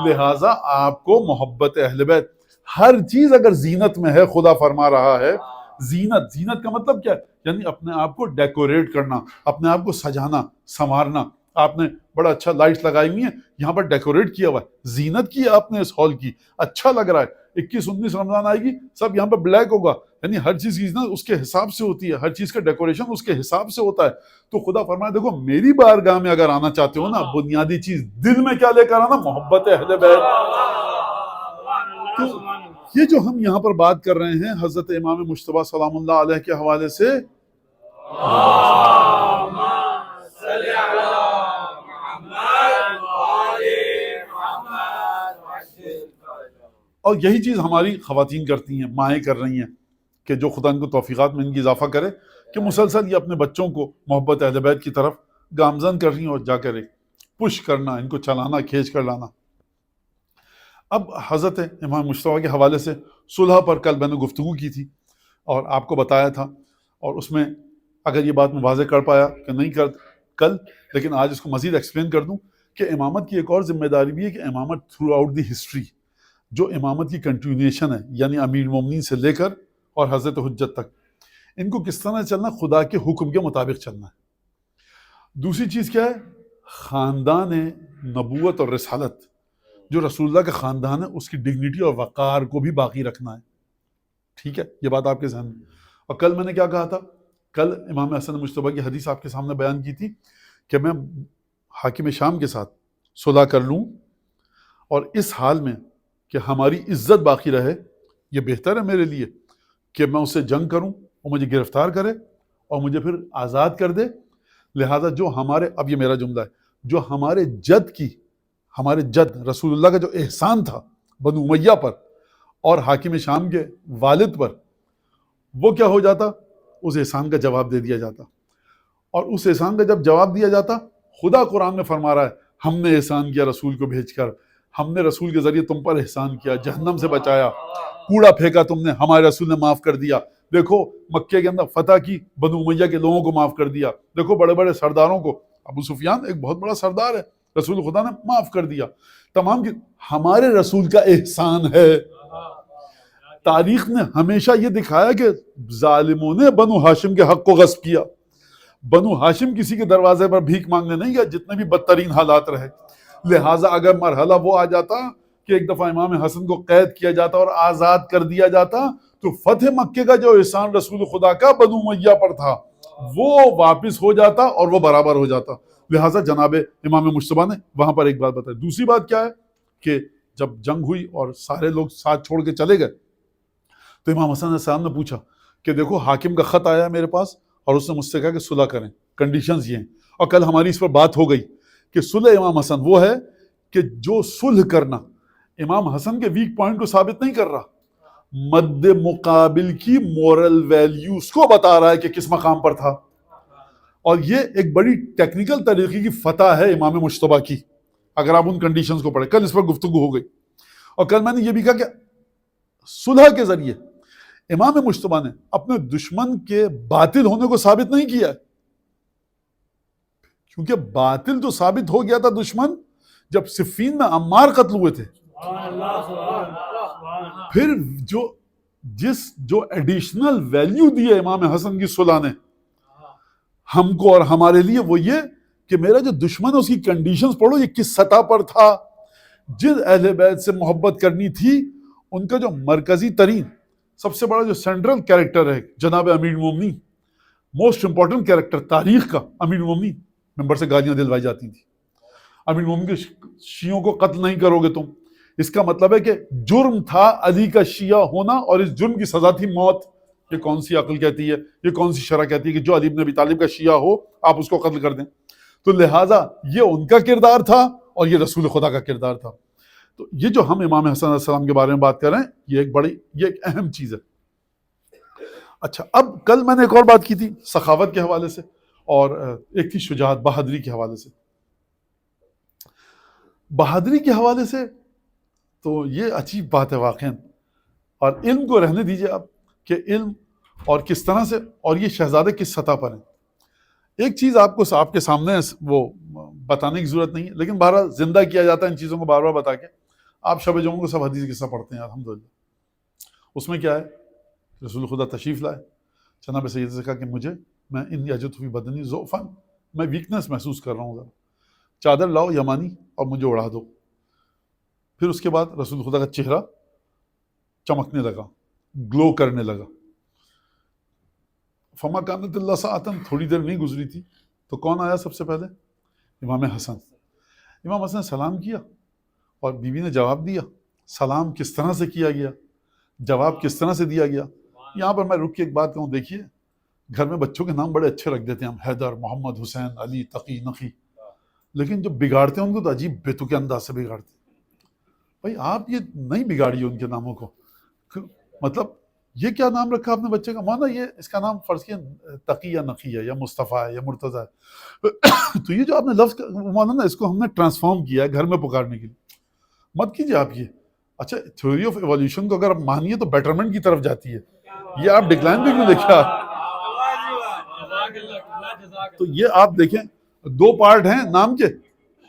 لہٰذا آپ کو محبت اہل بیت، ہر چیز اگر زینت میں ہے، خدا فرما رہا ہے زینت کا مطلب کیا ہے؟ یعنی اپنے آپ کو ڈیکوریٹ کرنا، اپنے آپ کو سجانا، سنوارنا۔ آپ نے بڑا اچھا لائٹس لگائی ہوئی ہیں، یہاں پر ڈیکوریٹ کیا ہوا ہے، زینت کی آپ نے اس ہال کی، اچھا لگ رہا ہے۔ 21-19 رمضان آئے گی، سب یہاں پہ بلیک ہوگا، یعنی ہر چیز کی اس کے حساب سے ہوتی ہے، ہر چیز کا ڈیکوریشن اس کے حساب سے ہوتا ہے۔ تو خدا فرمایا دیکھو میری بارگاہ میں اگر آنا چاہتے ہو نا، بنیادی چیز دل میں کیا لے کر آنا؟ محبت اہل بیت۔ تو یہ جو ہم یہاں پر بات کر رہے ہیں حضرت امام مجتبیٰ سلام اللہ علیہ کے حوالے سے، اور یہی چیز ہماری خواتین کرتی ہیں، مائیں کر رہی ہیں، کہ جو خدا ان کو توفیقات میں ان کی اضافہ کرے کہ مسلسل یہ اپنے بچوں کو محبت اہل بیت کی طرف گامزن کر رہی ہیں، اور جا کر ایک پش کرنا، ان کو چلانا، کھینچ کر لانا۔ اب حضرت امام مجتبیٰ کے حوالے سے صلح پر کل میں نے گفتگو کی تھی اور آپ کو بتایا تھا، اور اس میں اگر یہ بات میں واضح کر پایا کہ نہیں کر کل، لیکن آج اس کو مزید ایکسپلین کر دوں کہ امامت کی ایک اور ذمہ داری بھی ہے کہ امامت تھرو آؤٹ دی ہسٹری، جو امامت کی کنٹینیوشن ہے، یعنی امیر المومنین سے لے کر اور حضرت حجت تک، ان کو کس طرح چلنا؟ خدا کے حکم کے مطابق چلنا ہے۔ دوسری چیز کیا ہے؟ خاندان نبوت اور رسالت، جو رسول اللہ کا خاندان ہے، اس کی ڈگنیٹی اور وقار کو بھی باقی رکھنا ہے۔ ٹھیک ہے، یہ بات آپ کے ذہن میں۔ اور کل میں نے کیا کہا تھا؟ کل امام حسن مجتبیٰ کی حدیث آپ کے سامنے بیان کی تھی کہ میں حاکم شام کے ساتھ صلح کر لوں، اور اس حال میں کہ ہماری عزت باقی رہے، یہ بہتر ہے میرے لیے کہ میں اسے جنگ کروں، وہ مجھے گرفتار کرے اور مجھے پھر آزاد کر دے۔ لہذا جو ہمارے، اب یہ میرا جملہ ہے، جو ہمارے جد کی ہمارے جد رسول اللہ کا جو احسان تھا بنو امیہ پر اور حاکم شام کے والد پر، وہ کیا ہو جاتا؟ اس احسان کا جواب دے دیا جاتا، اور اس احسان کا جب جواب دیا جاتا، خدا قرآن میں فرما رہا ہے ہم نے احسان کیا رسول کو بھیج کر، ہم نے رسول کے ذریعے تم پر احسان کیا، جہنم سے بچایا، کوڑا پھینکا تم نے، ہمارے رسول نے معاف کر دیا، دیکھو مکے کے اندر فتح کی، بنو امیہ کے لوگوں کو معاف کر دیا، دیکھو بڑے بڑے سرداروں کو، ابو سفیان ایک بہت بڑا سردار ہے، رسول خدا نے معاف کر دیا، تمام کی ہمارے رسول کا احسان ہے۔ تاریخ نے ہمیشہ یہ دکھایا کہ ظالموں نے بنو ہاشم کے حق کو غصب کیا، بنو ہاشم کسی کے دروازے پر بھیک مانگنے نہیں گیا، جتنے بھی بدترین حالات رہے۔ لہٰذا اگر مرحلہ وہ آ جاتا کہ ایک دفعہ امام حسن کو قید کیا جاتا اور آزاد کر دیا جاتا، تو فتح مکے کا جو احسان رسول خدا کا بنو امیہ پر تھا وہ واپس ہو جاتا اور وہ برابر ہو جاتا۔ لہٰذا جناب امام مجتبیٰ نے وہاں پر ایک بات بتائی۔ دوسری بات کیا ہے کہ جب جنگ ہوئی اور سارے لوگ ساتھ چھوڑ کے چلے گئے، تو امام حسن علیہ السلام نے پوچھا کہ دیکھو حاکم کا خط آیا ہے میرے پاس، اور اس نے مجھ سے کہا کہ صلح کریں، کنڈیشنز یہ ہیں، اور کل ہماری اس پر بات ہو گئی کہ صلح امام حسن وہ ہے کہ جو صلح کرنا امام حسن کے ویک پوائنٹ کو ثابت نہیں کر رہا، مد مقابل کی مورل ویلیوز کو بتا رہا ہے کہ کس مقام پر تھا، اور یہ ایک بڑی ٹیکنیکل طریقے کی فتح ہے امام مجتبیٰ کی، اگر آپ ان کنڈیشنز کو پڑھیں۔ کل اس پر گفتگو ہو گئی، اور کل میں نے یہ بھی کہا کہ صلح کے ذریعے امام مجتبیٰ نے اپنے دشمن کے باطل ہونے کو ثابت نہیں کیا ہے، کیونکہ باطل تو ثابت ہو گیا تھا دشمن جب صفین میں عمار قتل ہوئے تھے۔ پھر جو ایڈیشنل ویلیو دی ہے امام حسن کی صلح نے ہم کو اور ہمارے لیے، وہ یہ کہ میرا جو دشمن ہے اس کی کنڈیشنز پڑھو، یہ کس سطح پر تھا۔ جن اہل بیت سے محبت کرنی تھی ان کا جو مرکزی ترین سب سے بڑا جو سینٹرل کیریکٹر ہے جناب امیر المومنین، موسٹ امپورٹنٹ کیریکٹر تاریخ کا امیر المومنین، ممبر سے گالیاں دلوائی جاتی تھی، امیر المومنین کے شیعوں کو قتل نہیں کرو گے تم، اس کا مطلب ہے کہ جرم تھا علی کا شیعہ ہونا، اور اس جرم کی سزا تھی موت۔ یہ کون سی عقل کہتی ہے، یہ کون سی شرع کہتی ہے کہ جو علی بن ابی طالب کا شیعہ ہو آپ اس کو قتل کر دیں؟ تو لہٰذا یہ ان کا کردار تھا اور یہ رسول خدا کا کردار تھا۔ تو یہ جو ہم امام حسن علیہ السلام کے بارے میں بات کر رہے ہیں، یہ ایک اہم چیز ہے۔ اچھا، اب کل میں نے ایک اور بات کی تھی سخاوت کے حوالے سے، اور ایک تھی شجاعت بہادری کے حوالے سے۔ بہادری کے حوالے سے تو یہ عجیب بات ہے واقعاً، اور علم کو رہنے دیجیے آپ کہ علم اور کس طرح سے، اور یہ شہزادے کس سطح پر ہیں۔ ایک چیز آپ کے سامنے وہ بتانے کی ضرورت نہیں ہے، لیکن بہرحال زندہ کیا جاتا ہے ان چیزوں کو بار بار بتا کے۔ آپ شب جمعہ کو سب حدیث قصہ پڑھتے ہیں الحمدللہ، اس میں کیا ہے، رسول خدا تشریف لائے، جناب سید سے کہا کہ میں ان یجد فی بدنی ضعفا، میں ویکنس محسوس کر رہا ہوں، ذرا چادر لاؤ یمانی اور مجھے اڑا دو۔ پھر اس کے بعد رسول خدا کا چہرہ چمکنے لگا، گلو کرنے لگا۔ فما کانت اللہ ساعتن، تھوڑی دیر نہیں گزری تھی تو کون آیا سب سے پہلے؟ امام حسن۔ امام حسن نے سلام کیا اور بیوی نے جواب دیا۔ سلام کس طرح سے کیا گیا، جواب کس طرح سے دیا گیا۔ یہاں پر میں رک کے ایک بات کہوں، دیکھیے گھر میں بچوں کے نام بڑے اچھے رکھ دیتے ہیں ہم، حیدر، محمد، حسین، علی، تقی، نقی، لیکن جو بگاڑتے ہیں ان کو تو عجیب بیتو کے انداز سے بگاڑتے ہیں۔ بھائی آپ یہ نہیں بگاڑیے ان کے ناموں کو، مطلب یہ کیا نام رکھا آپ نے بچے کا؟ مانا یہ اس کا نام فرض کیا تقی یا نقی ہے یا مصطفیٰ ہے یا مرتضیٰ ہے، تو یہ جو آپ نے لفظ مانا نا، اس کو ہم نے ٹرانسفارم کیا ہے گھر میں پکارنے کے لیے۔ مت کیجیے آپ یہ۔ اچھا، تھیوری آف ایولیوشن کو اگر آپ مانیے تو بیٹرمنٹ کی طرف جاتی ہے، یہ آپ ڈکلائن بھی کیوں دیکھا؟ تو یہ آپ دیکھیں دو پارٹ ہیں نام کے،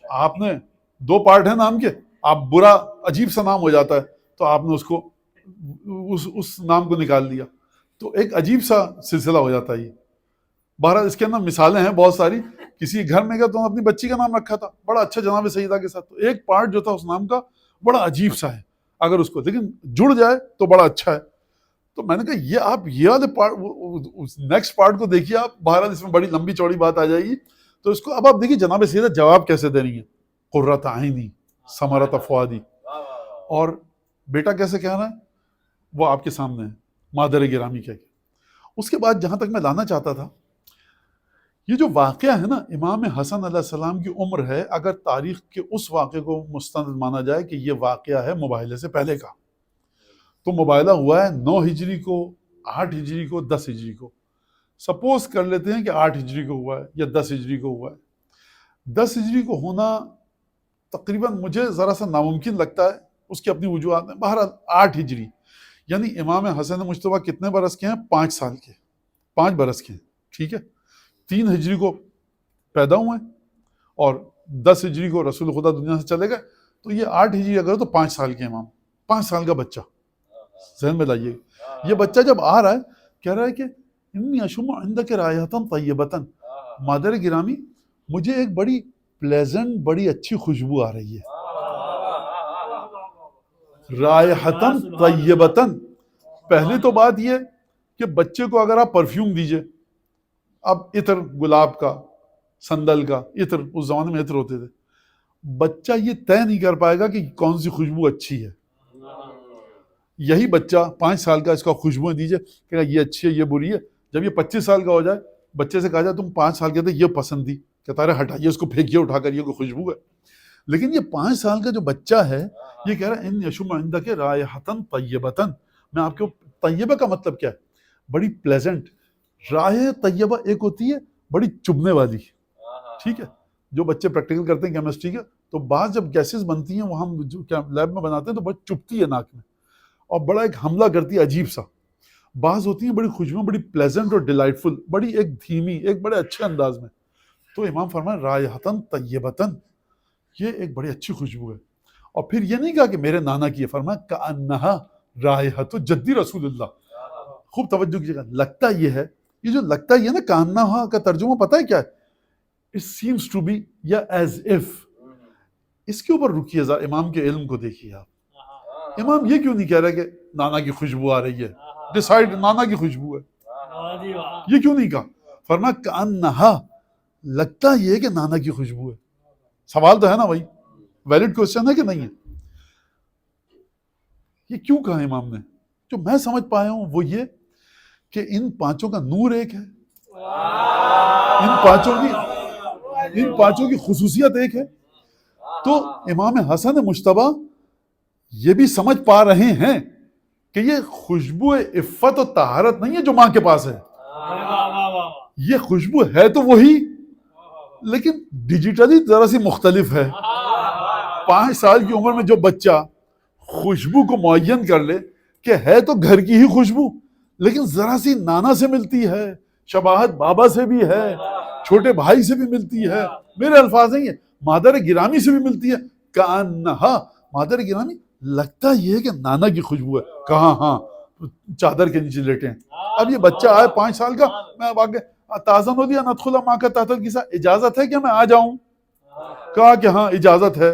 آپ نے دو پارٹ ہیں نام کے، آپ برا عجیب سا نام ہو جاتا ہے تو آپ نے اس کو اس نام کو نکال دیا، تو ایک عجیب سا سلسلہ ہو جاتا ہے یہ۔ بہرحال اس کے اندر مثالیں ہیں بہت ساری، کسی گھر میں گیا تو اپنی بچی کا نام رکھا تھا بڑا اچھا جناب سیدہ کے ساتھ، تو ایک پارٹ جو تھا اس نام کا بڑا عجیب سا ہے، اگر اس کو لیکن جڑ جائے تو بڑا اچھا ہے۔ تو میں نے کہا یہ آپ یہ والے پارٹ، نیکسٹ پارٹ کو دیکھیے آپ، بہرحال اس میں بڑی لمبی چوڑی بات آ جائے گی، تو اس کو اب آپ دیکھیے جناب سیدہ جواب کیسے دے رہی ہیں، قرۃ عینی ثمرۃ فؤادی، اور بیٹا کیسے کہنا ہے وہ آپ کے سامنے ہے، مادر گرامی کہہ کے۔ اس کے بعد جہاں تک میں لانا چاہتا تھا یہ جو واقعہ ہے نا، امام حسن علیہ السلام کی عمر ہے، اگر تاریخ کے اس واقعے کو مستند مانا جائے کہ یہ واقعہ ہے مباہلے سے پہلے کا، تو مباہلہ ہوا ہے 9 ہجری کو، 8 ہجری کو، 10 ہجری کو. سپوز کر لیتے ہیں کہ 8 ہجری کو ہوا ہے یا 10 ہجری کو ہوا ہے. 10 ہجری کو ہونا تقریباً مجھے ذرا سا ناممکن لگتا ہے، اس کی اپنی وجوہات ہیں. بہرحال 8 ہجری یعنی امام حسن مجتبیٰ کتنے برس کے ہیں؟ 5 سال کے، 5 برس کے ہیں. ٹھیک ہے، 3 ہجری کو پیدا ہوئے اور 10 ہجری کو رسول خدا دنیا سے چلے گئے، تو یہ 8 ہجری اگر تو 5 سال کے امام، 5 سال کا بچہ. ذہن میں لائیے، یہ بچہ جب آ رہا ہے کہہ رہا ہے کہ انی اشم عندک رائحۃ طیبۃ، مادر گرامی مجھے ایک بڑی پلیزنٹ، بڑی اچھی خوشبو آ رہی ہے. رائحۃ طیبۃ، پہلی تو بات یہ کہ بچے کو اگر آپ پرفیوم دیجئے، اب عطر گلاب کا، سندل کا عطر، اس زمانے میں عطر ہوتے تھے، بچہ یہ طے نہیں کر پائے گا کہ کون سی خوشبو اچھی ہے. یہی بچہ 5 سال کا، اس کا خوشبوئیں دیجئے کہ یہ اچھی ہے یہ بری ہے. جب یہ 25 سال کا ہو جائے، بچے سے کہا جائے تم 5 سال کے تھے یہ پسند تھی، کہتا ہے ہٹائیے اس کو، پھینکیے اٹھا کر، یہ کوئی خوشبو ہے. لیکن یہ 5 سال کا جو بچہ ہے یہ کہہ رہا ہے ان یشم عندک رائحۃ طیبۃ، میں آپ کو، طیبہ کا مطلب کیا ہے؟ بڑی پلیزنٹ. رائحہ طیبہ ایک ہوتی ہے بڑی چبھنے والی، ٹھیک ہے، جو بچے پریکٹیکل کرتے ہیں کیمسٹری کا، تو بعض جب گیسز بنتی ہیں وہ ہم لیب میں بناتے ہیں تو بہت چبھتی ہے ناک میں اور بڑا ایک حملہ کرتی ہے عجیب سا. بعض ہوتی ہیں بڑی خوشبو، بڑی پلیزنٹ اور ڈیلائٹفل، بڑی ایک دھیمی، ایک بڑے اچھے انداز میں. تو امام فرمائے رائحۃ طیبۃ، یہ ایک بڑی اچھی خوشبو ہے. اور پھر یہ نہیں کہا کہ میرے نانا کی ہے، فرمایا کأنہا رائحۃ جدی رسول اللہ. خوب توجہ کیجیے گا، لگتا یہ ہے، یہ جو لگتا یہ نا کأنہا کا ترجمہ پتہ ہے کیا ہے؟ It seems to be یا as if. اس کے اوپر رکیے ذرا، امام کے علم کو دیکھیے آپ. امام یہ کیوں نہیں کہہ رہے کہ نانا کی خوشبو آ رہی ہے، ڈیسائیڈ نانا کی خوشبو ہے، یہ کیوں نہیں کہا؟ فرمایا کأنہا، لگتا یہ ہے کہ نانا کی خوشبو ہے. سوال تو ہے نا بھائی، ویلڈ کوشچن ہے کہ نہیں ہے؟ یہ کیوں کہا امام نے؟ جو میں سمجھ پایا ہوں وہ یہ کہ ان 5 کا نور ایک ہے، ان پانچوں کی خصوصیت ایک ہے. تو امام حسن مجتبیٰ یہ بھی سمجھ پا رہے ہیں کہ یہ خوشبو عفت و طہارت نہیں ہے جو ماں کے پاس ہے، یہ خوشبو ہے تو وہی، لیکن ڈیجیٹلی ذرا سی مختلف ہے. 5 سال کی عمر میں جو بچہ خوشبو کو معین کر لے کہ ہے تو گھر کی ہی خوشبو، لیکن ذرا سی نانا سے ملتی ہے، شباہت بابا سے بھی ہے، چھوٹے بھائی سے بھی ملتی ہے، میرے الفاظ نہیں ہے، مادر گرامی سے بھی ملتی ہے. کأنہا، مادر گرامی لگتا یہ ہے کہ نانا کی خوشبو ہے. کہاں؟ ہاں، چادر کے نیچے لیٹے ہیں. اب یہ بچہ آئے 5 سال کا، میں آگے تازن ہو دیا ندخلا ماں کا تحت الکسا، اجازت ہے کہ میں آ جاؤں؟ کہا کہ ہاں اجازت ہے.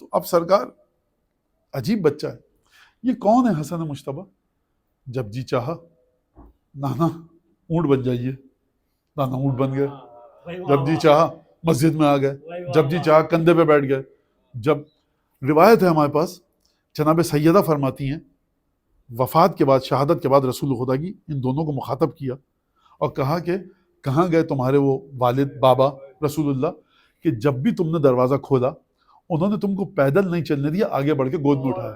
تو اب سرکار، عجیب بچہ ہے. یہ کون ہے حسن مجتبیٰ؟ جب جی چاہا نانا اونٹ بن جائیے، نانا اونٹ بن گئے. جب جی چاہا مسجد میں آ گئے، جب جی چاہا کندھے پہ بیٹھ گئے. جب روایت ہے ہمارے پاس، جناب سیدہ فرماتی ہیں وفات کے بعد، شہادت کے بعد رسول خدا کی ان دونوں کو مخاطب کیا اور کہا کہ کہاں گئے تمہارے وہ والد بابا رسول اللہ کہ جب بھی تم نے دروازہ کھولا انہوں نے تم کو پیدل نہیں چلنے دیا، آگے بڑھ کے گود میں اٹھایا.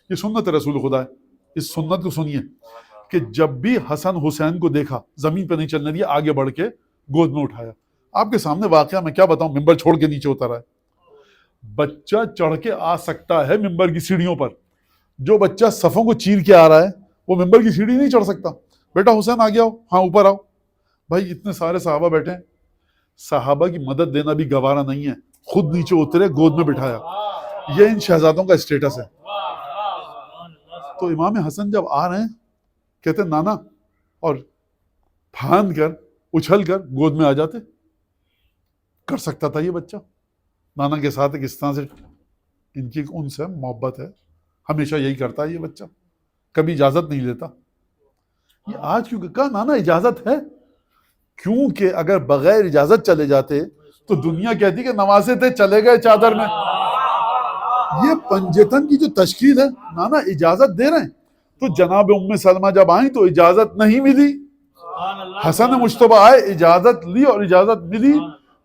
یہ سنت رسول خدا ہے، اس سنت کو سنیے کہ جب بھی حسن حسین کو دیکھا زمین پہ نہیں چلنے دیا، آگے بڑھ کے گود میں اٹھایا. آپ کے سامنے واقعہ میں کیا بتاؤں، ممبر چھوڑ کے نیچے اترا ہے. بچہ چڑھ کے آ سکتا ہے ممبر کی سیڑھیوں پر، جو بچہ صفوں کو چیر کے آ رہا ہے وہ ممبر کی سیڑھی نہیں چڑھ سکتا. بیٹا حسین آگے آؤ، ہاں اوپر آؤ. بھائی اتنے سارے صحابہ بیٹھے ہیں، صحابہ کی مدد دینا بھی گوارا نہیں ہے، خود نیچے اترے، گود میں بٹھایا. یہ ان شہزادوں کا اسٹیٹس ہے. تو امام حسن جب آ رہے ہیں کہتے نانا، اور پھاند کر اچھل کر گود میں آ جاتے. کر سکتا تھا یہ بچہ، نانا کے ساتھ ایک اس طرح سے ان کی ان سے محبت ہے، ہمیشہ یہی کرتا ہے یہ بچہ، کبھی اجازت نہیں لیتا. یہ آج کیوں کہا نانا اجازت ہے؟ کیونکہ اگر بغیر اجازت چلے جاتے تو دنیا کہتی کہ نوازے تھے چلے گئے چادر میں. یہ پنجتن کی جو تشکیل ہے، نانا اجازت دے رہے ہیں. تو جناب ام سلمہ جب آئیں تو اجازت نہیں ملی، حسن مجتبی آئے اجازت لی اور اجازت ملی،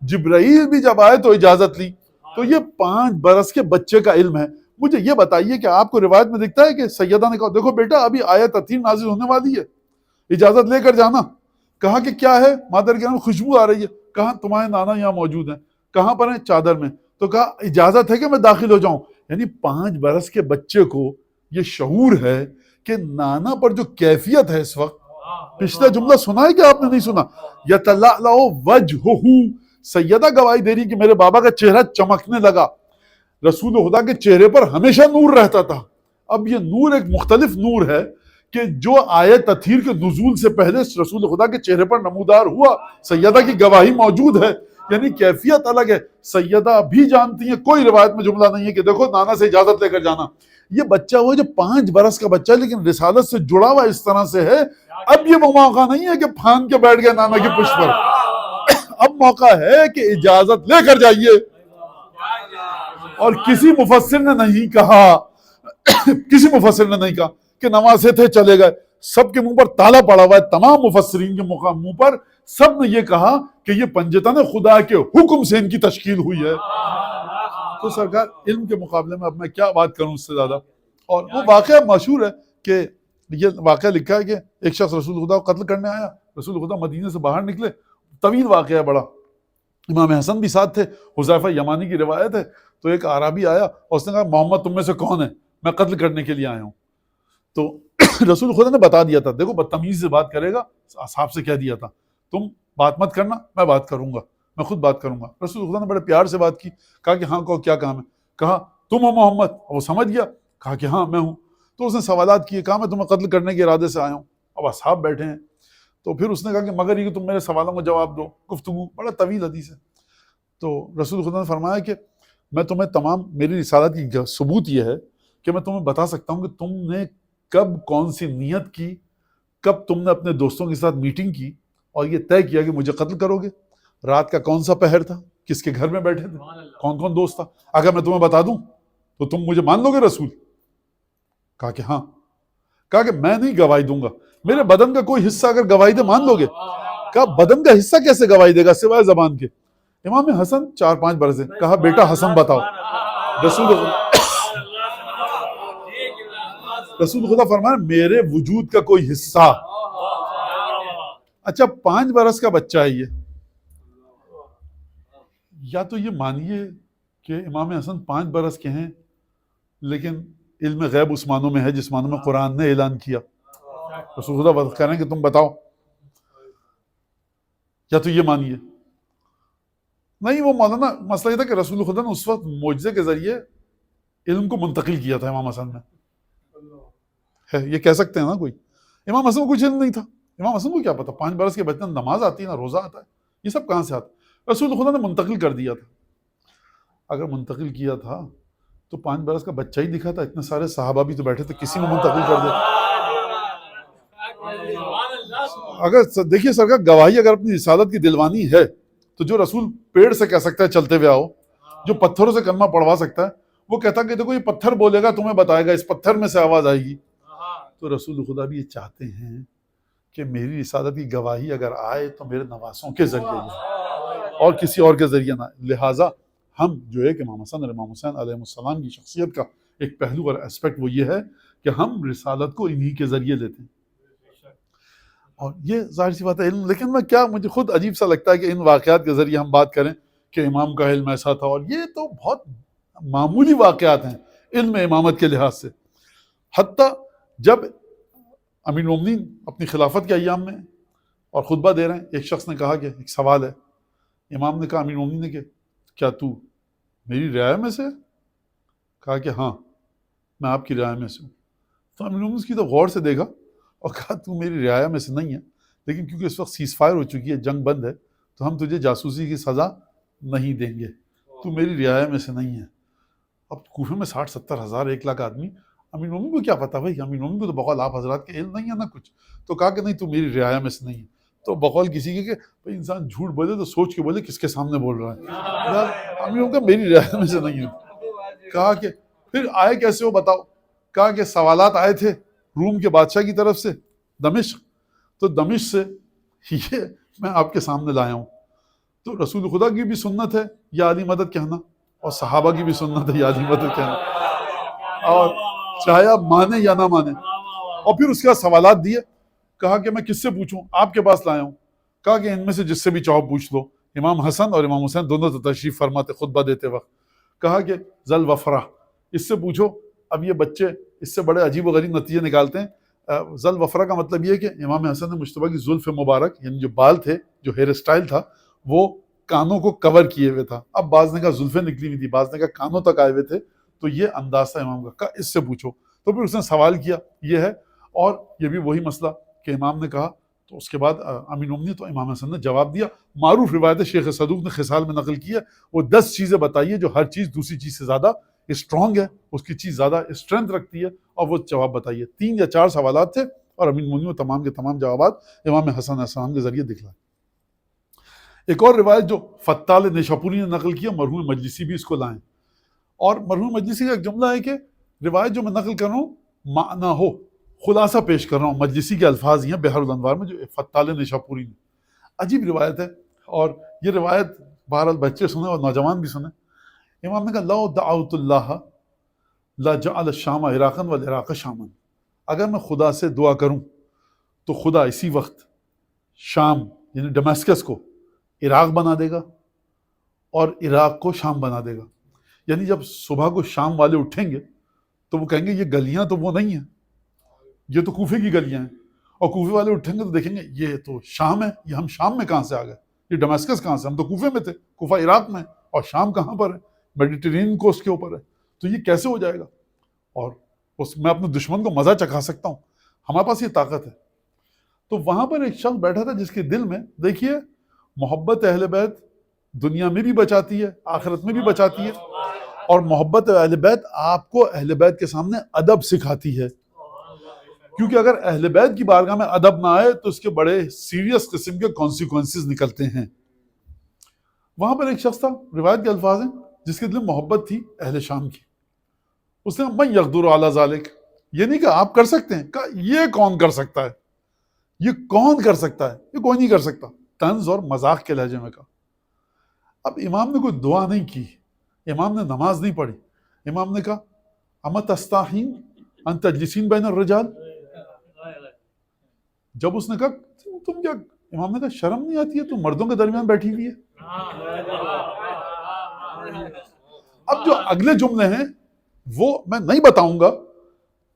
جبرائیل بھی جب آئے تو اجازت لی. تو یہ 5 برس کے بچے کا علم ہے. مجھے یہ بتائیے کہ آپ کو روایت میں دکھتا ہے کہ سیدہ نے کہا دیکھو بیٹا ابھی آیت تطہیر نازل ہونے والی ہے، اجازت لے کر جانا. کہا کہ کیا ہے؟ مادر کے نام خوشبو آ رہی ہے. کہا تمہارے نانا یہاں موجود ہیں. کہاں پر ہیں؟ چادر میں. تو کہا اجازت ہے کہ میں داخل ہو جاؤں. یعنی 5 برس کے بچے کو یہ شعور ہے کہ نانا پر جو کیفیت ہے اس وقت. پچھلا جملہ سنا ہے کہ آپ نے نہیں سنا؟ یتلألأ وجہہ، سیدہ گواہی دے رہی کہ میرے بابا کا چہرہ چمکنے لگا. رسول خدا کے چہرے پر ہمیشہ نور رہتا تھا. اب یہ نور ایک مختلف نور ہے کہ جو آیت تطہیر کے نزول سے پہلے رسول خدا کے چہرے پر نمودار ہوا. سیدہ کی گواہی موجود ہے، یعنی کیفیت الگ ہے. سیدہ بھی جانتی ہیں، کوئی روایت میں جملہ نہیں ہے کہ دیکھو نانا سے اجازت لے کر جانا. یہ بچہ وہ جو 5 برس کا بچہ ہے لیکن رسالت سے جڑا ہوا اس طرح سے ہے. اب یہ وہ موقع نہیں ہے کہ پھان کے بیٹھ گیا نانا کی پشت پر. اب موقع ہے کہ اجازت لے کر جائیے. اور کسی مفسر نے نہیں کہا کسی مفسر نے نہیں کہا کہ نواسے تھے چلے گئے. سب کے منہ پر تالا پڑا ہوا ہے، تمام مفسرین کے منہ پر سب نے یہ کہا کہ یہ پنجتن خدا کے حکم سے ان کی تشکیل ہوئی ہے. تو سرکار علم کے مقابلے میں اب میں کیا بات کروں اس سے زیادہ. اور وہ واقعہ مشہور ہے کہ یہ واقعہ لکھا ہے کہ ایک شخص رسول خدا کو قتل کرنے آیا. رسول خدا مدینے سے باہر نکلے، طویل واقعہ ہے بڑا. امام حسن بھی ساتھ تھے. حذیفہ یمانی کی روایت ہے. تو ایک اعرابی آیا اور اس نے کہا محمد تم میں سے کون ہے؟ میں قتل کرنے کے لیے آیا ہوں. تو رسول خدا نے بتا دیا تھا، دیکھو بدتمیزی سے بات کرے گا، اصحاب سے کہہ دیا تھا تم بات مت کرنا، میں بات کروں گا، میں خود بات کروں گا. رسول خدا نے بڑے پیار سے بات کی. کہا کہ ہاں کہو کیا کام ہے؟ کہا تم ہو محمد؟ وہ سمجھ گیا. کہا کہ ہاں میں ہوں. تو اس نے سوالات کیے. کہا میں تمہیں قتل کرنے کے ارادے سے آیا ہوں. اب اصحاب بیٹھے ہیں. تو پھر اس نے کہا کہ مگر یہ کہ تم میرے سوالوں کا جواب دو. گفتگو بڑا طویل حدیث ہے. تو رسول خدا نے فرمایا کہ میں تمہیں تمام میری رسالت کی ثبوت یہ ہے کہ میں تمہیں بتا سکتا ہوں کہ تم نے کب کون سی نیت کی، کب تم نے اپنے دوستوں کے ساتھ میٹنگ کی اور یہ طے کیا کہ مجھے قتل کرو گے. رات کا کون سا پہر تھا، کس کے گھر میں بیٹھے تھے، کون کون دوست تھا. اگر میں تمہیں بتا دوں تو تم مجھے مان لو گے رسول؟ کہا کہ ہاں. کہا کہ میں نہیں گواہی دوں گا، میرے بدن کا کوئی حصہ اگر گواہی دے مان لو گے؟ کہا بدن کا حصہ کیسے گواہی دے گا سوائے زبان کے؟ امام حسن 4-5 برس. کہا بیٹا حسن بتاؤ. رسول خدا فرمایا میرے وجود کا کوئی حصہ. اچھا 5 برس کا بچہ ہے یہ. یا تو یہ مانیے کہ امام حسن 5 برس کے ہیں لیکن علم غیب اس معنوں میں ہے جس معنوں میں قرآن نے اعلان کیا. رسول خدا کہہ رہے ہیں کہ تم بتاؤ. یا تو یہ مانیے نہیں. وہ مولانا مسئلہ یہ تھا کہ رسول خدا نے اس وقت معجزے کے ذریعے علم کو منتقل کیا تھا امام حسن نے. ہے یہ کہہ سکتے ہیں نا کوئی امام حسن کو کچھ علم نہیں تھا. امام حسن کو کیا پتا 5 برس کے بچے نماز آتی ہے نہ روزہ آتا ہے، یہ سب کہاں سے آتا؟ رسول خدا نے منتقل کر دیا تھا. اگر منتقل کیا تھا تو 5 برس کا بچہ ہی دکھا تھا. اتنے سارے صحابہ بھی تو بیٹھے تھے، کسی میں منتقل کر دے. اگر دیکھیے سرکار گواہی اگر اپنی رسالت کی دلوانی ہے تو جو رسول پیڑ سے کہہ سکتا ہے چلتے ہوئے آؤ، جو پتھروں سے کلمہ پڑھوا سکتا ہے وہ کہتا کہ دیکھو یہ پتھر بولے گا تمہیں بتائے گا، اس پتھر میں سے آواز آئے گی. تو رسول خدا بھی یہ چاہتے ہیں کہ میری رسالت کی گواہی اگر آئے تو میرے نواسوں کے ذریعے اور کسی اور کے ذریعے نہ. لہٰذا ہم جو ہے کہ امام حسن اور امام حسین علیہ السلام کی شخصیت کا ایک پہلو اور اسپیکٹ وہ یہ ہے کہ ہم رسالت کو انہی کے ذریعے لیتے ہیں. اور یہ ظاہر سی بات ہے علم. لیکن مجھے خود عجیب سا لگتا ہے کہ ان واقعات کے ذریعے ہم بات کریں کہ امام کا علم ایسا تھا، اور یہ تو بہت معمولی واقعات ہیں علم امامت کے لحاظ سے. حتیٰ جب امیر المومنین اپنی خلافت کے ایام میں اور خطبہ دے رہے ہیں، ایک شخص نے کہا کہ ایک سوال ہے. امام نے کہا امیر المومنین نے کہ کیا تو میری رعایا میں سے؟ کہا کہ ہاں میں آپ کی رعایا میں سے ہوں. تو امیر المومنین کی تو غور سے دیکھا اور کہا تو میری رعایا میں سے نہیں ہے، لیکن کیونکہ اس وقت سیز فائر ہو چکی ہے، جنگ بند ہے، تو ہم تجھے جاسوسی کی سزا نہیں دیں گے. تو میری رعایا میں سے نہیں ہے. اب کوفے میں 60-70 ہزار 1 لاکھ آدمی، امیر المومنین کو کیا پتا بھائی؟ امیر المومنین کو تو بقول آپ حضرات کے علم نہیں ہے نا کچھ. تو کہا کہ نہیں تو میری رعایا میں سے نہیں ہے. تو بقول کسی کے کہ بھائی انسان جھوٹ بولے تو سوچ کے بولے کس کے سامنے بول رہا ہے. امیر المومنین میری رعایا میں سے نہیں ہے. کہا کہ پھر آئے کیسے ہو بتاؤ؟ کہا کہ سوالات آئے تھے روم کے بادشاہ کی طرف سے دمشق. تو دمشق سے یہ میں آپ کے سامنے لایا ہوں. تو رسول خدا کی بھی سنت ہے یا علی مدد کہنا، اور صحابہ کی بھی سنت ہے یا علی مدد کہنا، اور چاہے آپ مانے یا نہ مانے. اور پھر اس کے بعد سوالات دیے. کہا کہ میں کس سے پوچھوں؟ آپ کے پاس لایا ہوں. کہا کہ ان میں سے جس سے بھی چاہو پوچھ لو. امام حسن اور امام حسین دونوں تو تشریف فرماتے خطبہ دیتے وقت. کہا کہ ذل وفرہ، اس سے پوچھو. اب یہ بچے اس سے بڑے عجیب و غریب نتیجے نکالتے ہیں. ذل وفرہ کا مطلب یہ ہے کہ امام حسن نے مجتبیٰ کی زلف مبارک، یعنی جو بال تھے، جو ہیئر اسٹائل تھا، وہ کانوں کو کور کیے ہوئے تھا. اب بعض نے کہا زلفیں نکلی ہوئی تھی، بعض نے کہا کانوں تک آئے ہوئے تھے. تو یہ انداز تھا امام کا. کہا اس سے پوچھو. تو پھر اس نے سوال کیا یہ ہے. اور یہ بھی وہی مسئلہ کہ امام نے کہا تو اس کے بعد امین امنی تو امام حسن نے جواب دیا. معروف روایت شیخ صدوق نے خصال میں نقل کی ہے. وہ 10 چیزیں بتائیے جو ہر چیز دوسری چیز سے زیادہ اسٹرانگ ہے، اس کی چیز زیادہ اسٹرینتھ رکھتی ہے، اور وہ جواب بتائیے. 3 یا 4 سوالات تھے اور امین امنی نے تمام کے تمام جوابات امام حسن علیہ السلام کے ذریعے دکھلائے. ایک اور روایت جو فتال نیشاپوری نے نقل کیا، مرحوم مجلسی بھی اس کو لائیں. اور مرحوم مجلسی کا ایک جملہ ہے کہ روایت جو میں نقل کر رہا ہوں معنی ہو، خلاصہ پیش کر رہا ہوں. مجلسی کے الفاظ ہیں بحر الانوار میں جو فتال نیشاپوری میں. عجیب روایت ہے، اور یہ روایت بہرحال بچے سنیں اور نوجوان بھی سنیں. امام نے کہا لو دعوت اللہ لجعل الشام عراقا والعراق شاما. اگر میں خدا سے دعا کروں تو خدا اسی وقت شام یعنی ڈمیسکس کو عراق بنا دے گا اور عراق کو شام بنا دے گا. یعنی جب صبح کو شام والے اٹھیں گے تو وہ کہیں گے یہ گلیاں تو وہ نہیں ہیں، یہ تو کوفے کی گلیاں ہیں. اور کوفے والے اٹھیں گے تو دیکھیں گے یہ تو شام ہے، یہ ہم شام میں کہاں سے آ گئے، یہ ڈمیسکس کہاں سے، ہم تو کوفے میں تھے، کوفہ عراق میں، اور شام کہاں پر ہے، میڈیٹرینین کوسٹ کے اوپر ہے. تو یہ کیسے ہو جائے گا؟ اور میں اپنے دشمن کو مزہ چکھا سکتا ہوں. ہمارے پاس یہ طاقت ہے. تو وہاں پر ایک شخص بیٹھا تھا جس کے دل میں، دیکھیے، محبت اہل بیت دنیا میں بھی بچاتی ہے، آخرت میں بھی بچاتی ہے. اور محبت اہل بیت آپ کو اہل بیت کے سامنے ادب سکھاتی ہے. کیونکہ اگر اہل بیت کی بارگاہ میں ادب نہ آئے تو اس کے بڑے سیریس قسم کے کانسیکوینسز نکلتے ہیں. وہاں پر ایک شخص تھا، روایت کے الفاظ ہیں، جس کے دل میں محبت تھی اہل شام کی. اس نے من یقدر علی ذالک، یہ نہیں کہ آپ کر سکتے ہیں، کہا یہ کون کر سکتا ہے، یہ کون کر سکتا ہے، یہ کوئی نہیں کر سکتا. طنز اور مذاق کے لہجے میں کہا. اب امام نے کوئی دعا نہیں کی، امام نے نماز نہیں پڑھی. امام نے کہا اما تستحین ان تجلسین بین الرجال. جب اس نے کہا تم کیا، امام نے کہا شرم نہیں آتی ہے، تم مردوں کے درمیان بیٹھی ہوئی ہے. اب جو اگلے جملے ہیں وہ میں نہیں بتاؤں گا.